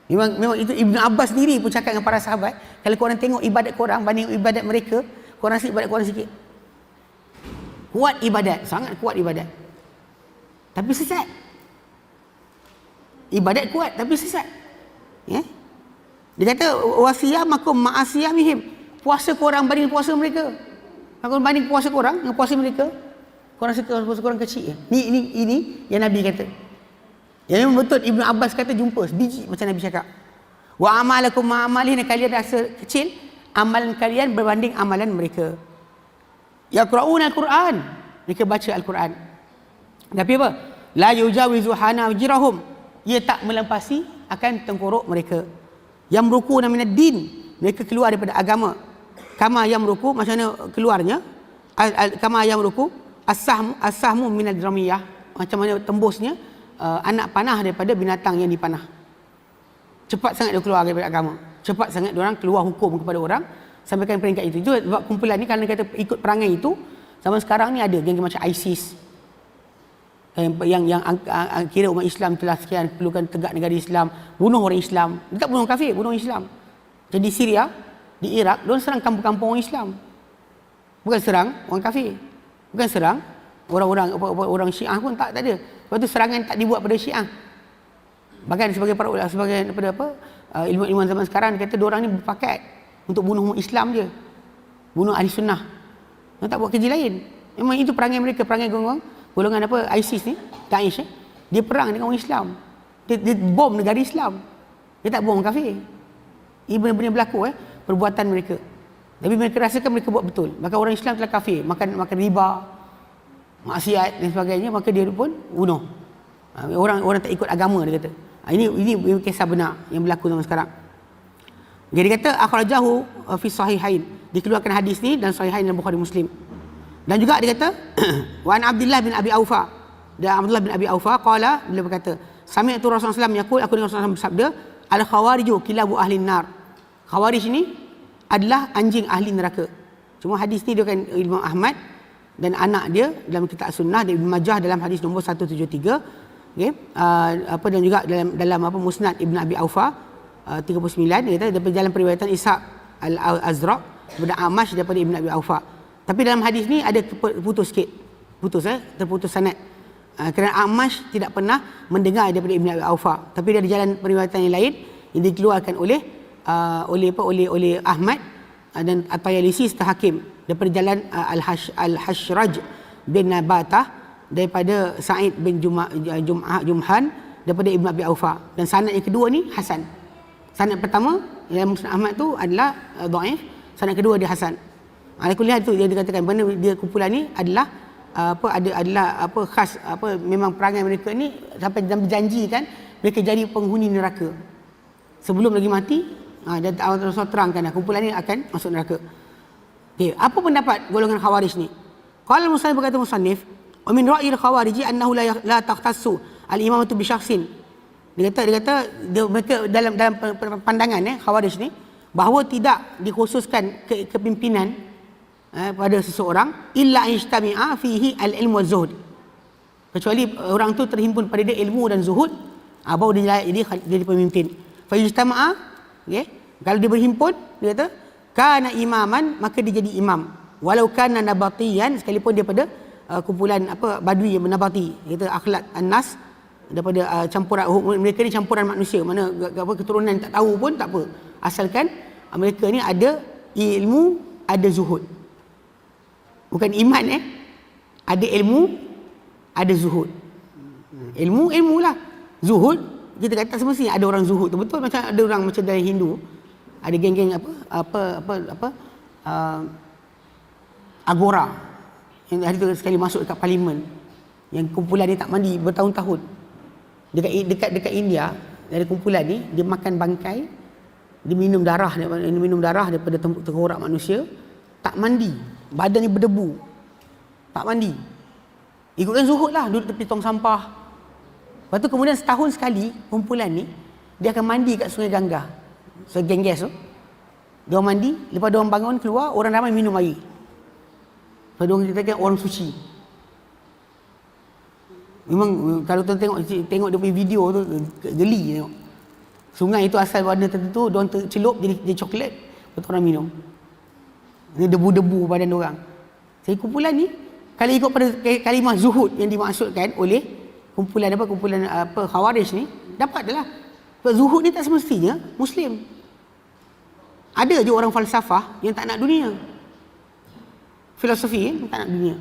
Memang itu Ibn Abbas sendiri pun cakap dengan para sahabat, kalau korang tengok ibadat korang banding ibadat mereka, korang rasa ibadat korang sikit. Kuat ibadat, sangat kuat ibadat. Tapi sesat. Ibadat kuat tapi sesat. Ya? Dia kata wasiyamakum ma'asiyamihim. Puasa korang banding puasa mereka. Kalau banding puasa korang dengan puasa mereka, korang rasa puasa korang kecil. Ini yang Nabi kata. Yang memang betul Ibn Abbas kata jumpa sebiji macam Nabi cakap. Wa amalakum ma'amalihin, kalian rasa kecil amalan kalian berbanding amalan mereka. Yaqra'una al-Quran, mereka baca Al-Quran. Tapi apa? La yujawizu hanajirahum, ia tak melampasi akan tengkorok mereka. Yamrukuna minad din, mereka keluar daripada agama. Kama yamruku, macam mana keluarnya? Kama yamruku as-sahmu minad ramiyah, macam mana tembusnya anak panah daripada binatang yang dipanah. Cepat sangat dia keluar daripada agama. Cepat sangat diorang keluar hukum kepada orang, sampaikan peringkat itu. Itu sebab kumpulan ni, kalau kata ikut perangai itu, zaman sekarang ni ada geng macam ISIS yang kira umat Islam telah sekian, perlukan tegak negara Islam, bunuh orang Islam. Dia tak bunuh kafir, bunuh Islam. Jadi Syria, di Iraq, diorang serang kampung-kampung orang Islam. Bukan serang orang kafir. Bukan serang orang Syiah pun tak ada. Sebab tu serangan tak dibuat pada Syiah. Bahkan sebagai ilmuwan zaman sekarang, dia kata diorang ni berpakat untuk bunuh Islam je, bunuh ahli sunnah. Dia tak buat kerja lain. Memang itu perangai mereka, perangai golongan ISIS ni, Daesh dia perang dengan orang Islam. Dia bom negara Islam. Dia tak bom kafir. Ini benar-benar berlaku perbuatan mereka. Tapi mereka rasakan mereka buat betul. Maka orang Islam telah kafir, makan riba, maksiat dan sebagainya, maka dia pun bunuh. Orang tak ikut agama, dia kata. Ini kisah benar yang berlaku zaman sekarang. Dia kata akhrajahu fi sahihain, dikeluarkan hadis ni dan sahihain dan Bukhari Muslim. Dan juga dia kata wa an Abdullah bin Abi Aufa, dan Abdullah bin Abi Aufa qala, beliau berkata sami'tu Rasulullah sallallahu alaihi wasallam yaqul, aku dengar Rasulullah bersabda, al khawariju kilabu ahli nar. Khawarij ini adalah anjing ahli neraka. Cuma hadis ni dia kan Imam Ahmad dan anak dia dalam kitab Sunnah, dan Ibn Majah dalam hadis nombor 173. Okey, dan juga dalam Musnad Ibn Abi Aufa 39, dia kata daripada jalan periwayatan Ishaq Al-Azraq daripada Amash daripada Ibn Abi Aufa. Tapi dalam hadis ni ada terputus sanad. Kerana Amash tidak pernah mendengar daripada Ibn Abi Aufa, tapi dia ada jalan periwayatan yang lain yang dikeluarkan oleh Ahmad dan At-Tayalisi serta Hakim daripada jalan Al-Hashraj bin Nabatah daripada Sa'id bin Jumhan daripada Ibn Abi Aufa. Dan sanad yang kedua ni hasan. Sanad pertama yang Musnad Ahmad tu adalah dhaif, sanad kedua dia hasan. Alhamdulillah, itu yang dikatakan mana dia kumpulan ni adalah khas memang perangai mereka ni sampai berjanji kan mereka jadi penghuni neraka sebelum lagi mati. Dan Allah terangkan kumpulan ni akan masuk neraka. Okay, apa pendapat golongan Khawarij ni? Qala Musannif, berkata Musannif, wa min ra'yil khawarij annahu la takhtassu al-imamatu bi syakhsin. Dia kata mereka dalam pandangan Khawarij ni bahawa tidak dikhususkan kepimpinan pada seseorang illa ijtami'a fihi al-ilmu wa zuhud, kecuali orang tu terhimpun pada dia ilmu dan zuhud, baru dia jadi pemimpin. Fa ijtama'a, okay? Kalau dia berhimpun, dia kata kana imaman, maka dia jadi imam, walau kana nabatiyan, sekalipun daripada kumpulan badui yang nabati. Dia kata akhlak an-nas, daripada campuran mereka ni, campuran manusia, mana keturunan tak tahu pun tak apa, asalkan mereka ni ada ilmu, ada zuhud. Bukan iman, ada ilmu, ada zuhud. Ilmu lah. Zuhud, kita kata semestinya ada orang zuhud. Betul macam ada orang macam dalam Hindu, ada geng-geng agora yang hari tu sekali masuk dekat parlimen, yang kumpulan dia tak mandi bertahun-tahun. Dekat India, dari kumpulan ni dia makan bangkai, dia minum darah daripada tengkorak manusia, tak mandi, badan ni berdebu, tak mandi. Ikutkan zuhud lah, duduk tepi tong sampah. Lepas tu kemudian setahun sekali kumpulan ni dia akan mandi kat Sungai Gangga, Sungai Ganges tu. Dia orang mandi, lepas dia orang bangun keluar, orang ramai minum air. Lepas dia orang katakan orang suci. Memang kalau tuan tengok dia punya video tu, geli tengok. Sungai itu asal warna tertentu, dia orang celup jadi coklat, lepas tu orang minum. Ini debu-debu badan dia orang. Jadi kumpulan ni, kalau ikut pada kalimah zuhud yang dimaksudkan oleh kumpulan Khawarij ni, dapat adalah zuhud ni tak semestinya Muslim. Ada je orang falsafah yang tak nak dunia, filosofi tak nak dunia.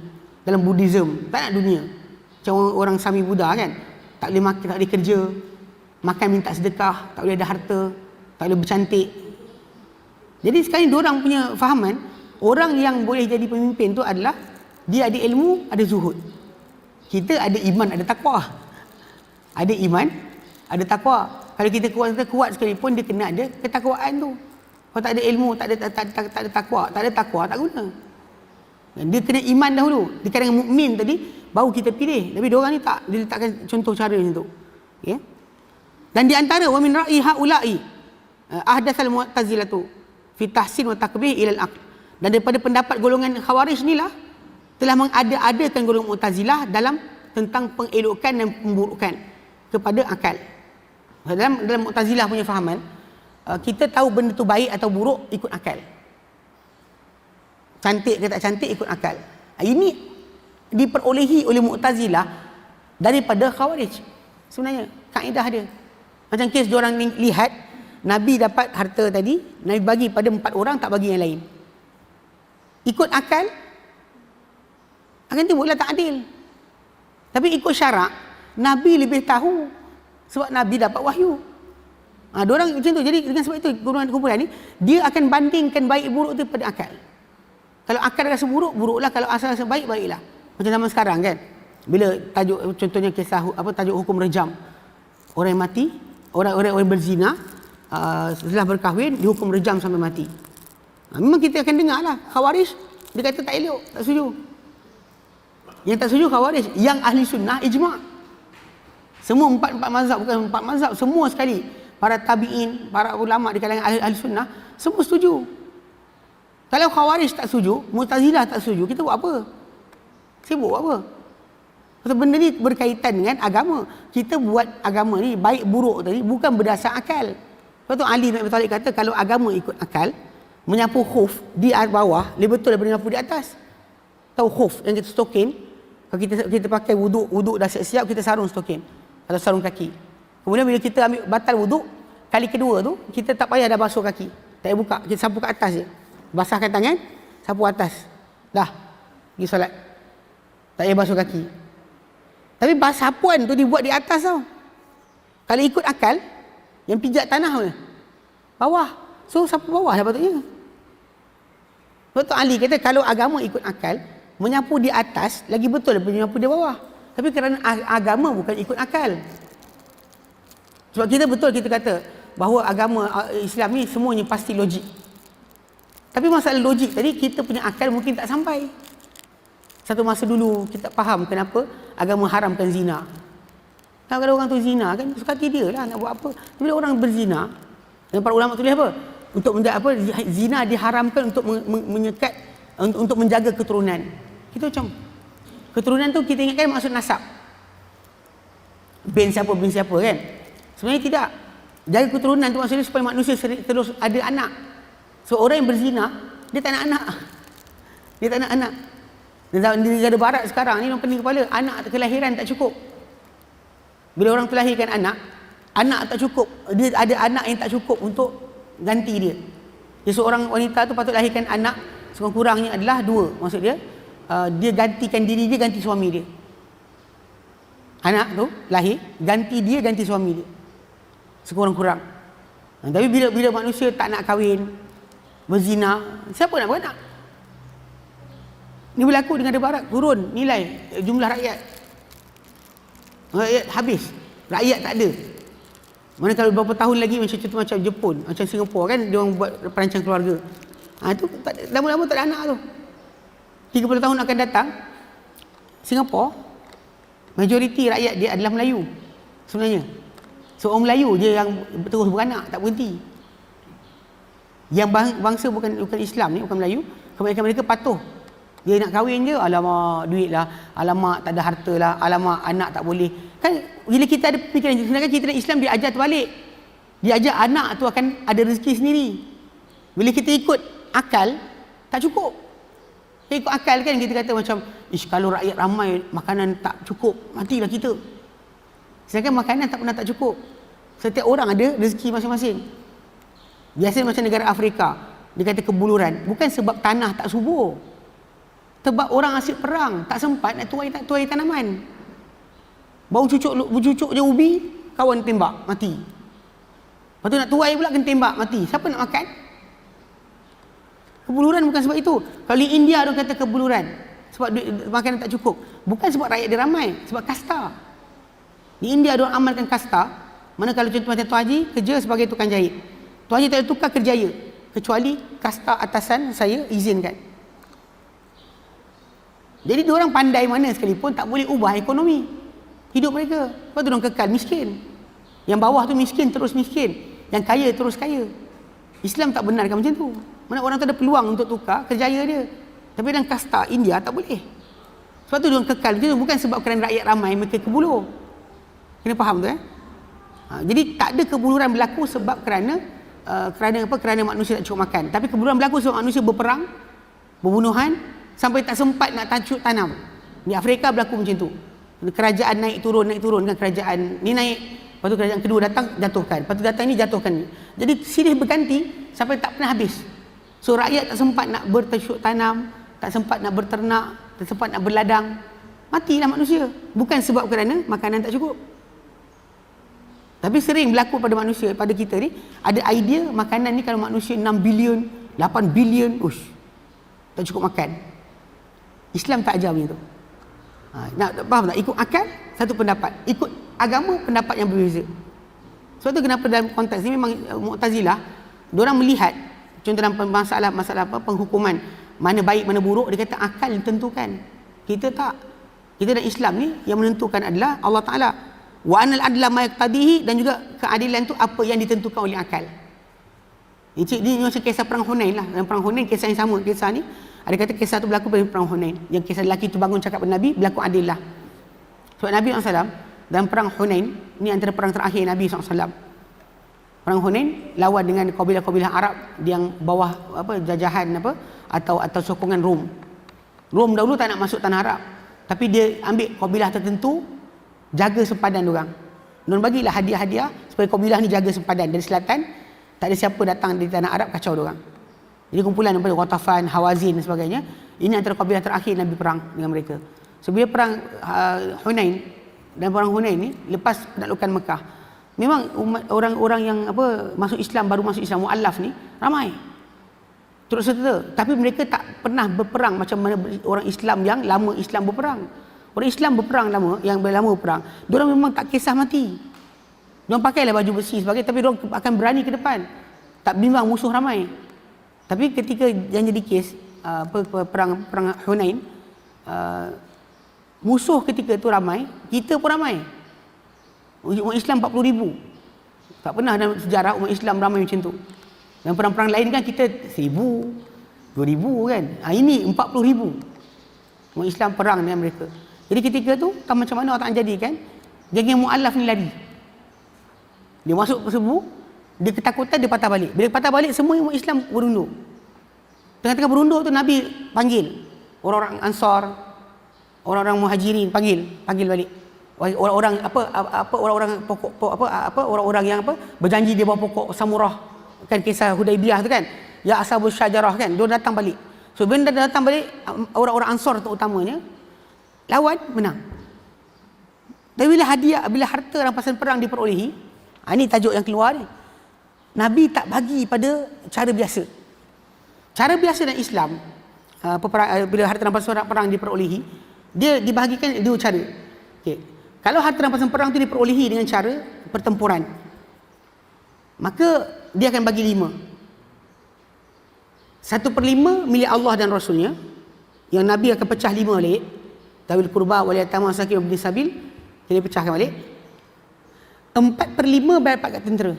Dalam Buddhism tak nak dunia, macam orang Sami Buddha kan, tak boleh makan, tak boleh kerja, makan minta sedekah, tak boleh ada harta, tak boleh bercantik. Jadi sekarang diorang punya fahaman, orang yang boleh jadi pemimpin tu adalah dia ada ilmu, ada zuhud. Kita ada iman, ada takwa. Ada iman, ada takwa. Kalau kita kuat sekalipun, dia kena ada ketakwaan tu. Kalau tak ada ilmu, tak ada takwa, tak guna. Dan dia kena iman dahulu. Di kalangan mukmin tadi, baru kita pilih. Tapi diorang ni tak, dia letakkan contoh cara macam tu. Okay? Dan di antara wa min ra'i haula'i ahdatsal mu'tazilatu fi tahsin wa takbih ila al-aql. Dan daripada pendapat golongan Khawarij ni lah, telah mengada-adakan golongan Mu'tazilah dalam tentang pengelokan dan pemburukan kepada akal. Dalam Mu'tazilah punya fahaman, kita tahu benda tu baik atau buruk ikut akal. Cantik ke tak cantik ikut akal. Ini diperolehi oleh Mu'tazilah daripada Khawarij. Sebenarnya kaedah dia. Macam kes diorang lihat Nabi dapat harta tadi, Nabi bagi pada 4 orang, tak bagi yang lain. Ikut akal akan timbullah tak adil. Tapi ikut syarak, Nabi lebih tahu sebab Nabi dapat wahyu. Diorang macam tu. Jadi dengan sebab itu kumpulan ni dia akan bandingkan baik buruk tu pada akal. Kalau akal rasa buruk, buruklah. Kalau asal rasa baik, baiklah. Macam zaman sekarang kan, bila tajuk contohnya kisah tajuk hukum rejam, orang yang mati, orang berzina, setelah berkahwin dihukum rejam sampai mati. Memang kita akan dengar lah Khawarij dia kata tak elok, tak setuju. Yang tak setuju Khawarij, yang ahli sunnah ijma'. Semua empat mazhab, bukan 4 mazhab, semua sekali. Para tabi'in, para ulama' di kalangan ahli sunnah, semua setuju. Kalau Khawarij tak setuju, Mu'tazilah tak setuju, kita buat apa? Sibuk buat apa? Sebab benda ni berkaitan dengan agama. Kita buat agama ni, baik buruk tadi, bukan berdasar akal. Lepas tu Ali bin Abi Thalib kata, kalau agama ikut akal, menyapu khuf di bawah lebih betul daripada menyapu di atas. Tahu khuf yang kita stokin, kalau kita pakai wuduk dah siap-siap, kita sarung stokin atau sarung kaki. Kemudian bila kita ambil batal wuduk kali kedua tu, kita tak payah dah basuh kaki, tak payah buka, kita sapu kat atas je, basahkan tangan, sapu atas, dah pergi solat, tak payah basuh kaki. Tapi sapuan tu dibuat di atas tau. Kalau ikut akal, yang pijak tanah mana? Bawah. So sapu bawah lah patutnya. Betul Ali kata kalau agama ikut akal, menyapu di atas lagi betul daripada menyapu di bawah. Tapi kerana agama bukan ikut akal. Sebab kita kata bahawa agama Islam ni semuanya pasti logik. Tapi masalah logik tadi, kita punya akal mungkin tak sampai. Satu masa dulu kita faham kenapa agama haramkan zina. Kalau orang tu zina kan suka hati dia lah nak buat apa. Bila orang berzina, dan para ulama tulis apa? Untuk zina diharamkan untuk menyekat, untuk menjaga keturunan. Kita macam keturunan tu kita ingatkan maksud nasab. Bin siapa kan? Sebenarnya tidak. Jaga keturunan tu maksudnya supaya manusia terus ada anak. So orang yang berzina, dia tak nak anak. Dia tak nak anak. Dan di negara barat sekarang ni, orang pening kepala, anak kelahiran tak cukup. Bila orang terlahirkan anak tak cukup. Dia ada anak yang tak cukup untuk ganti dia. Jadi seorang wanita tu patut lahirkan anak sekurang-kurangnya adalah 2. Maksud dia, dia gantikan diri dia, ganti suami dia. anak tu lahir, ganti dia, ganti suami dia. Sekurang-kurang. Tapi bila manusia tak nak kahwin, berzina, siapa nak beranak? Ini berlaku dengan negara barat, turun nilai jumlah rakyat. Rakyat habis, rakyat tak ada. Mana kalau beberapa tahun lagi macam contoh macam Jepun, macam Singapura kan, dia orang buat perancang keluarga. Itu lama-lama tak ada anak tu. 30 tahun akan datang, Singapura, majoriti rakyat dia adalah Melayu sebenarnya. Seorang Melayu je yang terus beranak, tak berhenti. Yang bangsa bukan Islam ni, bukan Melayu, kebanyakan mereka patuh. Dia nak kahwin je, alamak duit lah, alamak tak ada harta lah, alamak anak tak boleh. Kan bila kita ada fikiran, sedangkan kita dalam Islam dia ajar terbalik. Dia ajar anak tu akan ada rezeki sendiri. Bila kita ikut akal, tak cukup. Kita ikut akal kan, kita kata macam, kalau rakyat ramai, makanan tak cukup, matilah kita. Sedangkan makanan tak pernah tak cukup. Setiap orang ada rezeki masing-masing. Biasanya macam negara Afrika, dia kata kebuluran, bukan sebab tanah tak subur. Sebab orang asyik perang, tak sempat nak tuai tanaman. Baru cucuk je ubi, kawan tembak, mati. Lepas tu nak tuai pula kena tembak, mati. Siapa nak makan? Kebuluran bukan sebab itu. Kalau di India dia kata kebuluran sebab makanan tak cukup. Bukan sebab rakyat dia ramai, sebab kasta. Di India dia amalkan kasta. Mana kalau contoh macam Tuan Haji kerja sebagai tukang jahit. Tuan Haji tak ada tukar kerjaya kecuali kasta atasan saya izinkan. Jadi diorang pandai mana sekalipun tak boleh ubah ekonomi hidup mereka. Lepas tu diorang kekal miskin. Yang bawah tu miskin terus miskin, yang kaya terus kaya. Islam tak benarkan macam tu. Mana orang tu ada peluang untuk tukar kerjaya dia. Tapi dalam kasta India tak boleh. Sebab tu diorang kekal macam tu, bukan sebab kerana rakyat ramai mereka kebulur. Kena faham tu jadi tak ada kebuluran berlaku sebab kerana manusia tak cukup makan. Tapi kebuluran berlaku sebab manusia berperang, berbunuhan, sampai tak sempat nak tancuk tanam. Di Afrika berlaku macam tu. Kerajaan naik turun kan, kerajaan ni naik, lepas tu kerajaan kedua datang jatuhkan, lepas tu datang ni jatuhkan ni. Jadi silih berganti sampai tak pernah habis. So rakyat tak sempat nak bertancuk tanam, tak sempat nak berternak, tak sempat nak berladang. Matilah manusia. Bukan sebab kerana makanan tak cukup. Tapi sering berlaku pada manusia, pada kita ni, ada idea makanan ni kalau manusia 6 bilion, 8 bilion, tak cukup makan. Islam tak ajar macam tu. Nak faham tak? Ikut akal, satu pendapat. Ikut agama, pendapat yang berbeza. Sebab tu kenapa dalam konteks ni memang Mu'tazilah, diorang melihat, contoh dalam masalah penghukuman, mana baik, mana buruk, dia kata akal ditentukan. Kita tak. Kita dalam Islam ni, yang menentukan adalah Allah Ta'ala. Wa anal adla ma yaqtadihi, dan juga keadilan tu apa yang ditentukan oleh akal. Ini macam kisah perang Hunain lah. Dalam perang Hunain kisah yang sama. Kisah ni ada kata kisah tu berlaku pada perang Hunain. Yang kisah lelaki tu bangun cakap kepada Nabi, berlaku adillah. Sebab Nabi SAW dalam perang Hunain ni antara perang terakhir Nabi SAW. Perang Hunain lawan dengan kabilah-kabilah Arab yang bawah jajahan atau sokongan Rom. Rom dahulu tak nak masuk tanah Arab, tapi dia ambil kabilah tertentu, jaga sempadan diorang. Diorang bagilah hadiah-hadiah supaya kabilah ni jaga sempadan. Dari selatan, tak ada siapa datang di tanah Arab kacau diorang. Jadi kumpulan daripada Ghatafan, Hawazin dan sebagainya. Ini antara kabilah terakhir Nabi perang dengan mereka. So bila perang Hunain, dan perang Hunain ni lepas penaklukan Mekah, memang orang-orang yang masuk Islam, baru masuk Islam, mu'allaf ni ramai. Terus serta. Tapi mereka tak pernah berperang macam mana orang Islam yang lama Islam berperang. Orang Islam berperang lama, yang lama berperang, diorang memang tak kisah mati. Diorang pakailah baju besi sebagainya, tapi diorang akan berani ke depan. Tak bimbang musuh ramai. Tapi ketika yang jadi kes perang Hunain, musuh ketika tu ramai, kita pun ramai. Umat Islam 40,000. Tak pernah dalam sejarah umat Islam ramai macam tu. Dan perang-perang lain kan kita 1,000, 2,000 kan. Ini 40,000. Umat Islam perang dengan mereka. Jadi ketika tu, tak macam mana Allah jadikan geng mu'allaf ni lari. Dia masuk ke serbu, dia ketakutan, dia patah balik. Bila patah balik, semua umat Islam berundur. Tengah-tengah berundur tu Nabi panggil orang-orang Ansar, orang-orang Muhajirin, panggil balik. Orang-orang orang-orang yang berjanji dia bawa pokok samurah. Kan kisah Hudaibiyah tu kan. Ya ashabus syajarah kan, dia datang balik. So bila dia datang balik, orang-orang Ansar tu utamanya lawan, menang. Dan bila harta rampasan perang diperolehi, ini tajuk yang keluar ni. Nabi tak bagi pada cara biasa. Cara biasa dalam Islam, bila harta rampasan perang diperolehi, dia dibahagikan dua cara. Okay. Kalau harta rampasan perang itu diperolehi dengan cara pertempuran, maka dia akan bagi 5. 1/5 milik Allah dan Rasulnya, yang Nabi akan pecah 5 balik. Tawil kurba wal yatama masakin ibn sabil, dia pecahkan balik. 4/5 dapat kat tentera.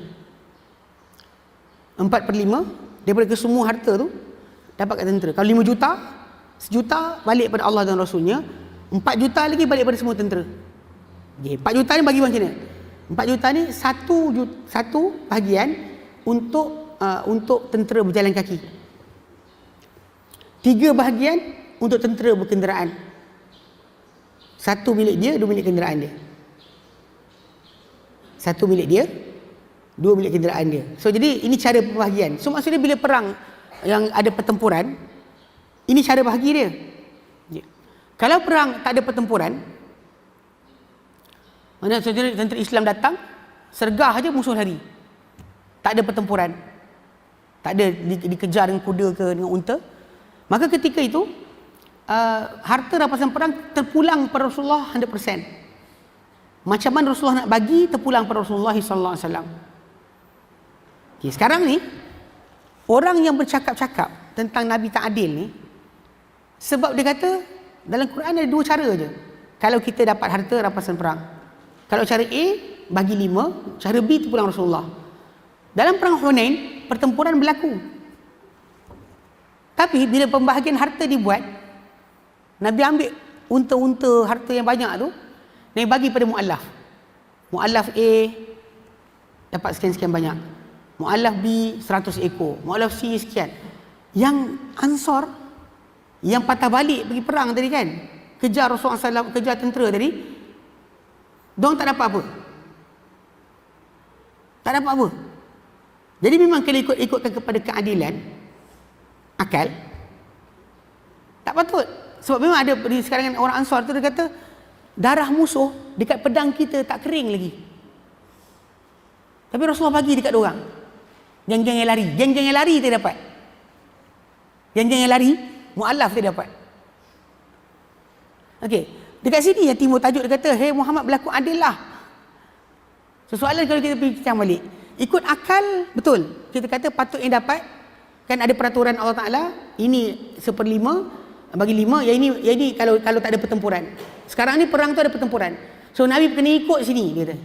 4/5 daripada kesemua harta tu dapat kat tentera. Kalau 5 juta, 1 juta balik pada Allah dan Rasulnya, 4 juta lagi balik pada semua tentera. Okay, 4 juta ni bagi macam mana? 4 juta ni satu bahagian untuk tentera berjalan kaki. 3 bahagian untuk tentera berkenderaan. 1 milik dia, 2 milik kenderaan dia. 1 milik dia, 2 milik kenderaan dia. So jadi ini cara pembahagian. So maksudnya bila perang yang ada pertempuran, ini cara bahagi dia. Kalau perang tak ada pertempuran, mana tentera Islam datang, sergah aja musuh lari. Tak ada pertempuran. Tak ada dikejar dengan kuda ke dengan unta. Maka ketika itu harta rampasan perang terpulang pada Rasulullah 100%. Macam mana Rasulullah nak bagi, terpulang pada Rasulullah sallallahu alaihi wasallam. Okay, sekarang ni orang yang bercakap-cakap tentang Nabi tak adil ni, sebab dia kata dalam Quran ada 2 cara je kalau kita dapat harta rampasan perang. Kalau cara A bagi 5, cara B terpulang Rasulullah. Dalam perang Hunain pertempuran berlaku, tapi bila pembahagian harta dibuat, Nabi ambil unta-unta harta yang banyak tu, Nabi bagi pada mu'allaf. Mu'allaf A dapat sekian-sekian banyak, mu'allaf B 100 ekor, mu'allaf C sekian. Yang Ansar yang patah balik pergi perang tadi kan, kejar Rasulullah SAW, kejar tentera tadi, diorang tak dapat apa. Tak dapat apa. Jadi memang kalau ikutkan kepada keadilan akal, tak patut. Sebab memang ada sekarang orang Ansar tu, dia kata darah musuh dekat pedang kita tak kering lagi, tapi Rasulullah bagi dekat diorang. Geng-geng yang lari, geng-geng yang lari tak dapat. Geng-geng yang lari mu'allaf tak dapat. Okey, dekat sini yang timur tajuk dia kata, "Hei Muhammad, berlaku adil lah." So soalan kalau kita bincang balik, ikut akal betul, kita kata patut yang dapat. Kan ada peraturan Allah Ta'ala, ini 1/5 bagi 5, yang ini kalau tak ada pertempuran. Sekarang ni perang tu ada pertempuran, so Nabi kena ikut sini, dia kata.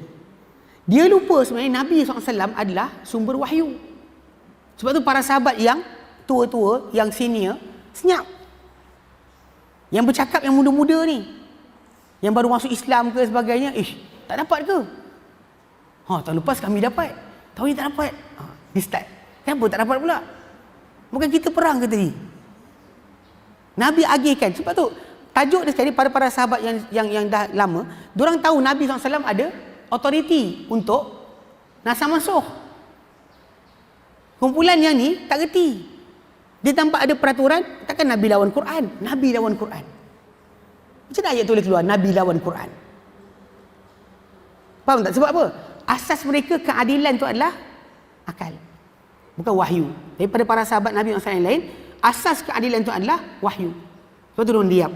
Dia lupa sebenarnya Nabi SAW adalah sumber wahyu. Sebab tu para sahabat yang tua-tua, yang senior, senyap. Yang bercakap yang muda-muda ni, yang baru masuk Islam ke sebagainya, tak dapat ke? Tahun lepas kami dapat, tahun ni tak dapat. Dia start, kenapa tak dapat pula? Bukan kita perang ke tadi? Nabi agihkan. Sebab tu tajuk dia sekali, para sahabat yang dah lama, diorang tahu Nabi SAW ada autoriti untuk nasah mansuh. Kumpulan yang ni tak reti. Dia tampak ada peraturan, takkan Nabi lawan Quran? Nabi lawan Quran. Macam mana ayat tu boleh keluar, Nabi lawan Quran? Faham tak? Sebab apa? Asas mereka keadilan tu adalah akal, bukan wahyu. Daripada para sahabat Nabi yang lain, asas keadilan itu adalah wahyu. Sebab tu diorang diam.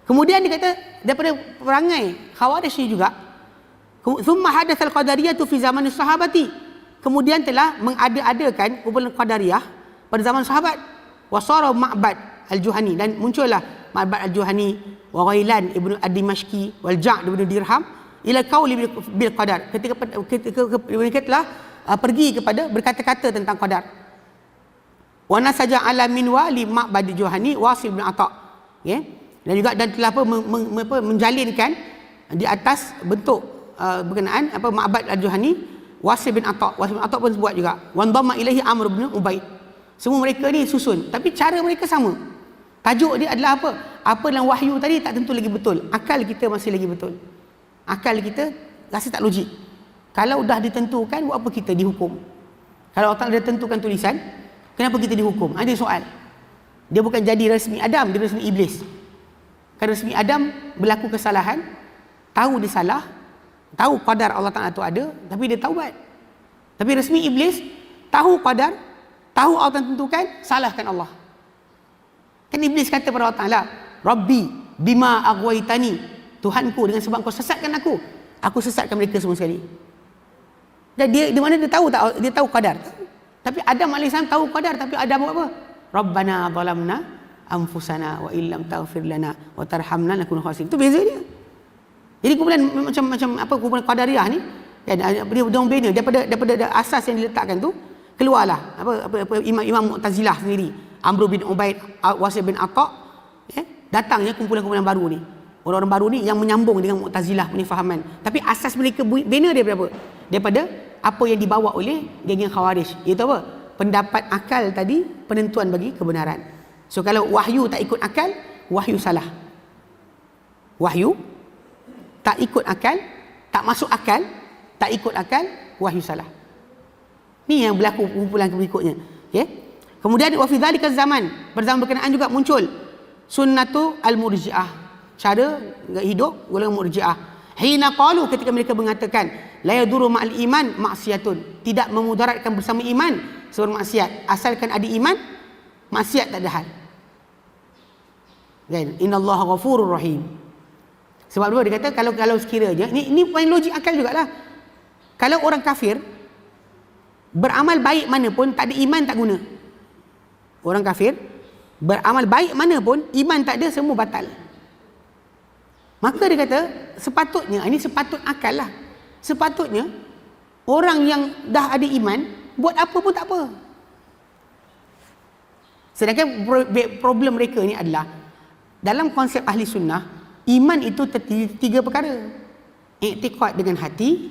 Kemudian dia kata daripada perangai Khawarij ni juga, thumma hadatsal qadariyah fi zaman sahabati, kemudian telah mengada-adakan kumpulan Qadariyah pada zaman sahabat. Wasara Ma'bad al-Juhani, dan muncullah Ma'bad al-Juhani wa Ghailan ibnu ad-Dimashqi wal Ja'd ibnu Dirham ila qauli bil qadar, ketika mereka telah pergi kepada berkata-kata tentang qadar. Wa nasaja ala min wali Ma'bad al-Juhani Wasil bin Atha, okay? Dan telah menjalinkan di atas bentuk berkenaan Ma'bad al-Juhani Wasil bin Atha. Wasil bin Atha pun buat juga. Wa dhamma ilaihi Amr bin Ubaid. Semua mereka ni susun, tapi cara mereka sama. Tajuk dia adalah apa? Apa dalam wahyu tadi tak tentu lagi betul. Akal kita masih lagi betul. Akal kita rasa tak logik. Kalau dah ditentukan, buat apa kita dihukum? Kalau Allah dah tentukan tulisan, kenapa kita dihukum? Ada soal. Dia bukan jadi resmi Adam, dia resmi Iblis. Kan resmi Adam berlaku kesalahan, tahu dia salah, tahu qadar Allah Ta'ala tu ada, tapi dia taubat. Tapi resmi iblis tahu qadar, tahu Allah tentukan, salahkan Allah. Kan iblis kata pada Allah Ta'ala, Rabbi bima aghwaytani, Tuhanku dengan sebab kau sesatkan aku sesatkan mereka semua sekali. Dan dia di mana dia tahu tak, dia tahu qadar. Tapi Adam AS tahu qadar, tapi Adam buat apa? Rabbana zalamna anfusana wa illam taghfir lana wa tarhamna lakuna khasirin. Itu beza dia. Jadi kumpulan macam apa, kumpulan qadariyah ni, kan, dia orang bina daripada asas yang diletakkan tu, keluarlah apa imam Mu'tazilah sendiri, Amr bin Ubaid, Wasil bin Atha, datangnya kumpulan-kumpulan baru ni. Orang-orang baru ni yang menyambung dengan Mu'tazilah punya fahaman. Tapi asas mereka bina daripada apa? Daripada apa yang dibawa oleh geng-geng Khawarij. Iaitu apa? Pendapat akal tadi penentuan bagi kebenaran. So kalau wahyu tak ikut akal, wahyu salah. Wahyu tak ikut akal, tak masuk akal, tak ikut akal, wahyu salah. Ni yang berlaku kumpulan berikutnya. Okay? Kemudian wa fi dzalika zaman, berzaman berkenaan juga muncul sunnatu al-murji'ah, cara hidup golongan murji'ah. Hina qalu, ketika mereka mengatakan la yadurru ma'al iman maksiatun, tidak memudaratkan bersama iman seorang maksiat, asalkan ada iman, maksiat tak ada hal. Kan? Innallaha ghafurur rahim. Sebab dua dia kata kalau sekiranya ni main logik akal jugalah. Kalau orang kafir beramal baik mana pun, tak ada iman, tak guna. Orang kafir beramal baik mana pun, iman tak ada, semua batal. Maka dia kata sepatutnya, ini sepatut akal lah, sepatutnya orang yang dah ada iman buat apa pun tak apa. Sedangkan problem mereka ni adalah dalam konsep ahli sunnah, iman itu terdiri tiga perkara. I'tiqad dengan hati,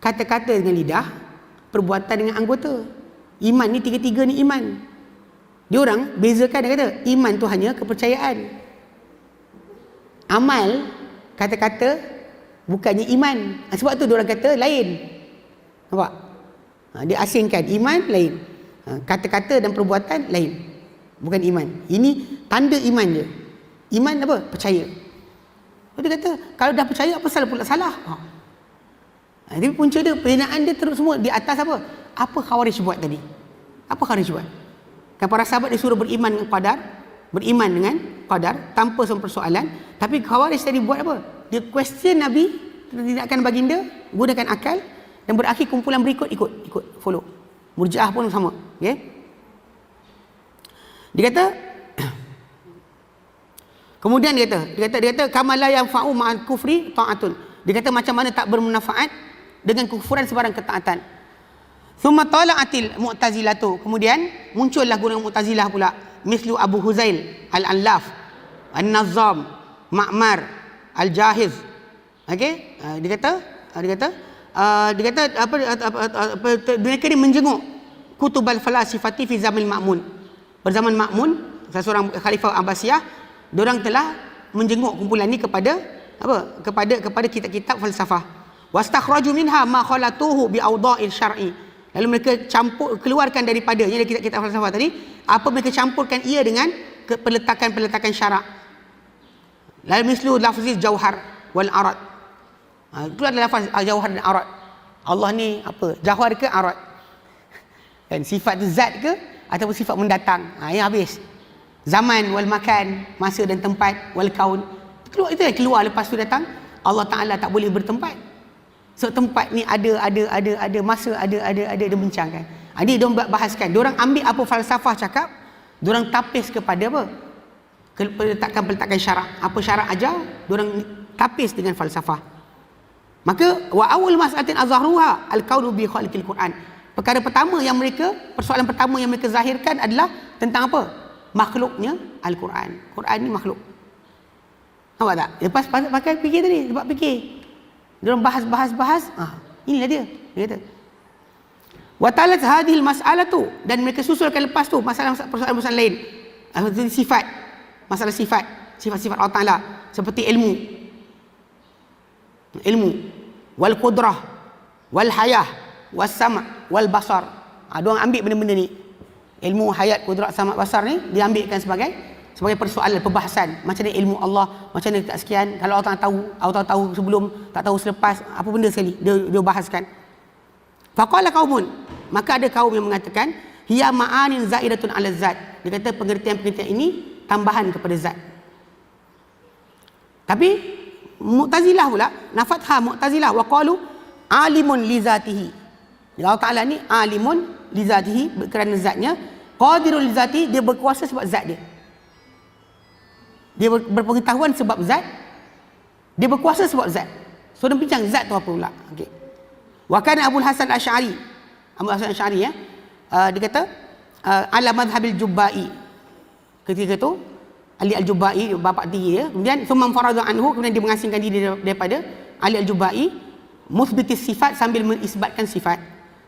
kata-kata dengan lidah, perbuatan dengan anggota. Iman ni tiga-tiga ni iman. Dia orang bezakan, dia kata iman tu hanya kepercayaan. Amal, kata-kata bukannya iman. Sebab tu dia orang kata lain. Nampak? Dia asingkan iman lain, kata-kata dan perbuatan lain, bukan iman. Ini tanda iman je. Iman apa? Percaya. Dia kata kalau dah percaya apa salah pula salah. Tapi punca dia, pembinaan dia terus semua di atas apa? Apa Khawarij buat tadi? Apa Khawarij buat? Kan para sahabat disuruh beriman dengan qadar, beriman dengan qadar tanpa persoalan. Tapi Khawarij tadi buat apa? Dia question Nabi, tindakan baginda, gunakan akal, dan berakhir kumpulan berikut ikut follow. Murji'ah pun sama. Okay? Dia kata kemudian dia kata kama la yanfa'u ma'al kufri ta'atun. Dia kata macam mana tak bermanfaat dengan kufuran sebarang ketaatan. Thumma tala'atil mu'tazilatu, kemudian muncullah golongan Mu'tazilah pula, mislu Abu Huzail Al-Allaf, An-Nazzam, Ma'mar, Al-Jahiz. Okey, dia kata mereka ni menjenguk kutubal falasifati fi zaman Ma'mun. Berzaman Ma'mun, salah seorang khalifah Abbasiyah, diorang telah menjenguk kumpulan ni kepada apa? Kepada kitab-kitab falsafah. Wastakhraju minha ma khalatuhu bi awda'il syar'i. Lalu mereka keluarkan daripadanya dari kitab-kitab falsafah tadi, apa mereka campurkan ia dengan peletakan syarak. Lalu mislu lafzi jauhar wal arad. Itu adalah lafaz jauhar dan arad. Allah ni apa? Jauhar ke arad? Kan sifat zat ke ataupun sifat mendatang? Yang habis. Zaman wal makan, masa dan tempat, wal kaun. Keluar, itu yang keluar. Lepas tu datang Allah Taala tak boleh bertempat. So tempat ni ada masa, ada bincangkan. Dia orang bahaskan. Dia orang ambil apa falsafah cakap, dia orang tapis kepada apa? Peletakan syarak. Apa syarak ajar, dia orang tapis dengan falsafah. Maka wa awwal mas'alatin azharuha al-qaulu bi khalqil Quran. Perkara pertama yang mereka, persoalan pertama yang mereka zahirkan adalah tentang apa? Makhluknya Al-Quran. Quran ni makhluk. Nampak tak? Lepas pakai fikir tadi, sebab fikir. Dia orang bahas. Inilah dia kata. Wa talat hadhil mas'alatu, dan mereka susulkan lepas tu persoalan lain. Sifat. Masalah sifat Allah Taala, seperti ilmu wal qudrah wal hayah was sama' wal basar. Dia orang ambil benda-benda ni. Ilmu, hayat, kudrat, sama, basar ni diambilkan sebagai persoalan, perbahasan. Macam mana ilmu Allah, macam mana tak sekian. Kalau Allah tahu sebelum, tak tahu selepas, apa benda sekali dia bahaskan. Faqala qaumun, maka ada kaum yang mengatakan hiya ma'anin zaidatun 'ala zat. Dia kata pengertian-pengertian ini tambahan kepada zat. Tapi Mu'tazilah pula nafatha Mu'tazilah wa qalu alimun li zatihi. Allah Taala ni alimun li zatihi kerana zatnya, qadirul li zatihi, dia berkuasa sebab zat dia. Dia berpengetahuan sebab zat, dia berkuasa sebab zat. So dia bincang zat tu apa pula. Okey. Wa kana Abu Hasan Asy'ari, Abu Hasan Asy'ari dia kata ala madhhabil Jubba'i. Ketika tu Ali Al-Jubba'i, bapa tiri dia, kemudian summan farada anhu, kemudian dia mengasingkan diri daripada Ali Al-Jubba'i, musbitis sifat, sambil mengisbatkan sifat.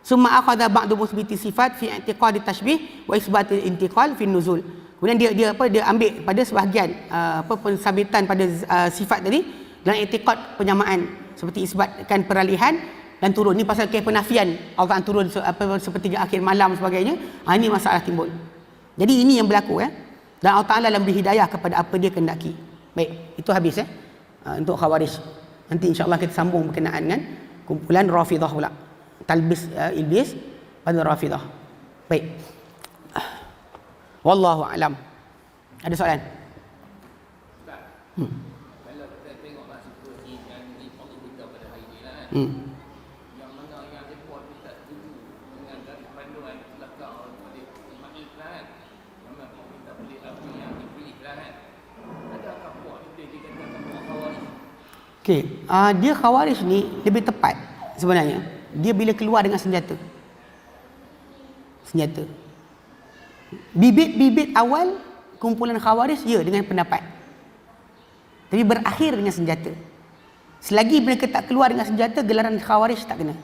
Summa akhadha ba'du musbitis sifat fi i'tiqad at-tashbih wa isbat al-intiqal fi nuzul. Kemudian dia ambil pada sebahagian pensabitan pada sifat tadi dan i'tiqad penyamaan, seperti isbatkan peralihan dan turun. Ni pasal penafian Allah turun sepertiga akhir malam sebagainya. Ini masalah timbul. Jadi ini yang berlaku dan Allah Ta'ala memberi hidayah kepada apa dia kehendaki. Baik, itu habis untuk Khawarij. Nanti insya-Allah kita sambung berkenaan dengan kumpulan Rafidah pula. Talbis Iblis pada Rafidah. Baik. Wallahu alam. Ada soalan? Kalau kita tengoklah situasi yang dipotong kita pada hari ini lah yang mana yang report ni tak setuju dengan dari panduan belakang oleh Ismail lah yang mana pemerintah boleh apa yang dipilih lah adakah puak boleh dikatakan puak Khawarij? Okey, dia Khawarij ni lebih tepat sebenarnya. Dia bila keluar dengan senjata. Bibit-bibit awal kumpulan Khawarij dengan pendapat. Tapi berakhir dengan senjata. Selagi mereka tak keluar dengan senjata, gelaran Khawarij tak kena.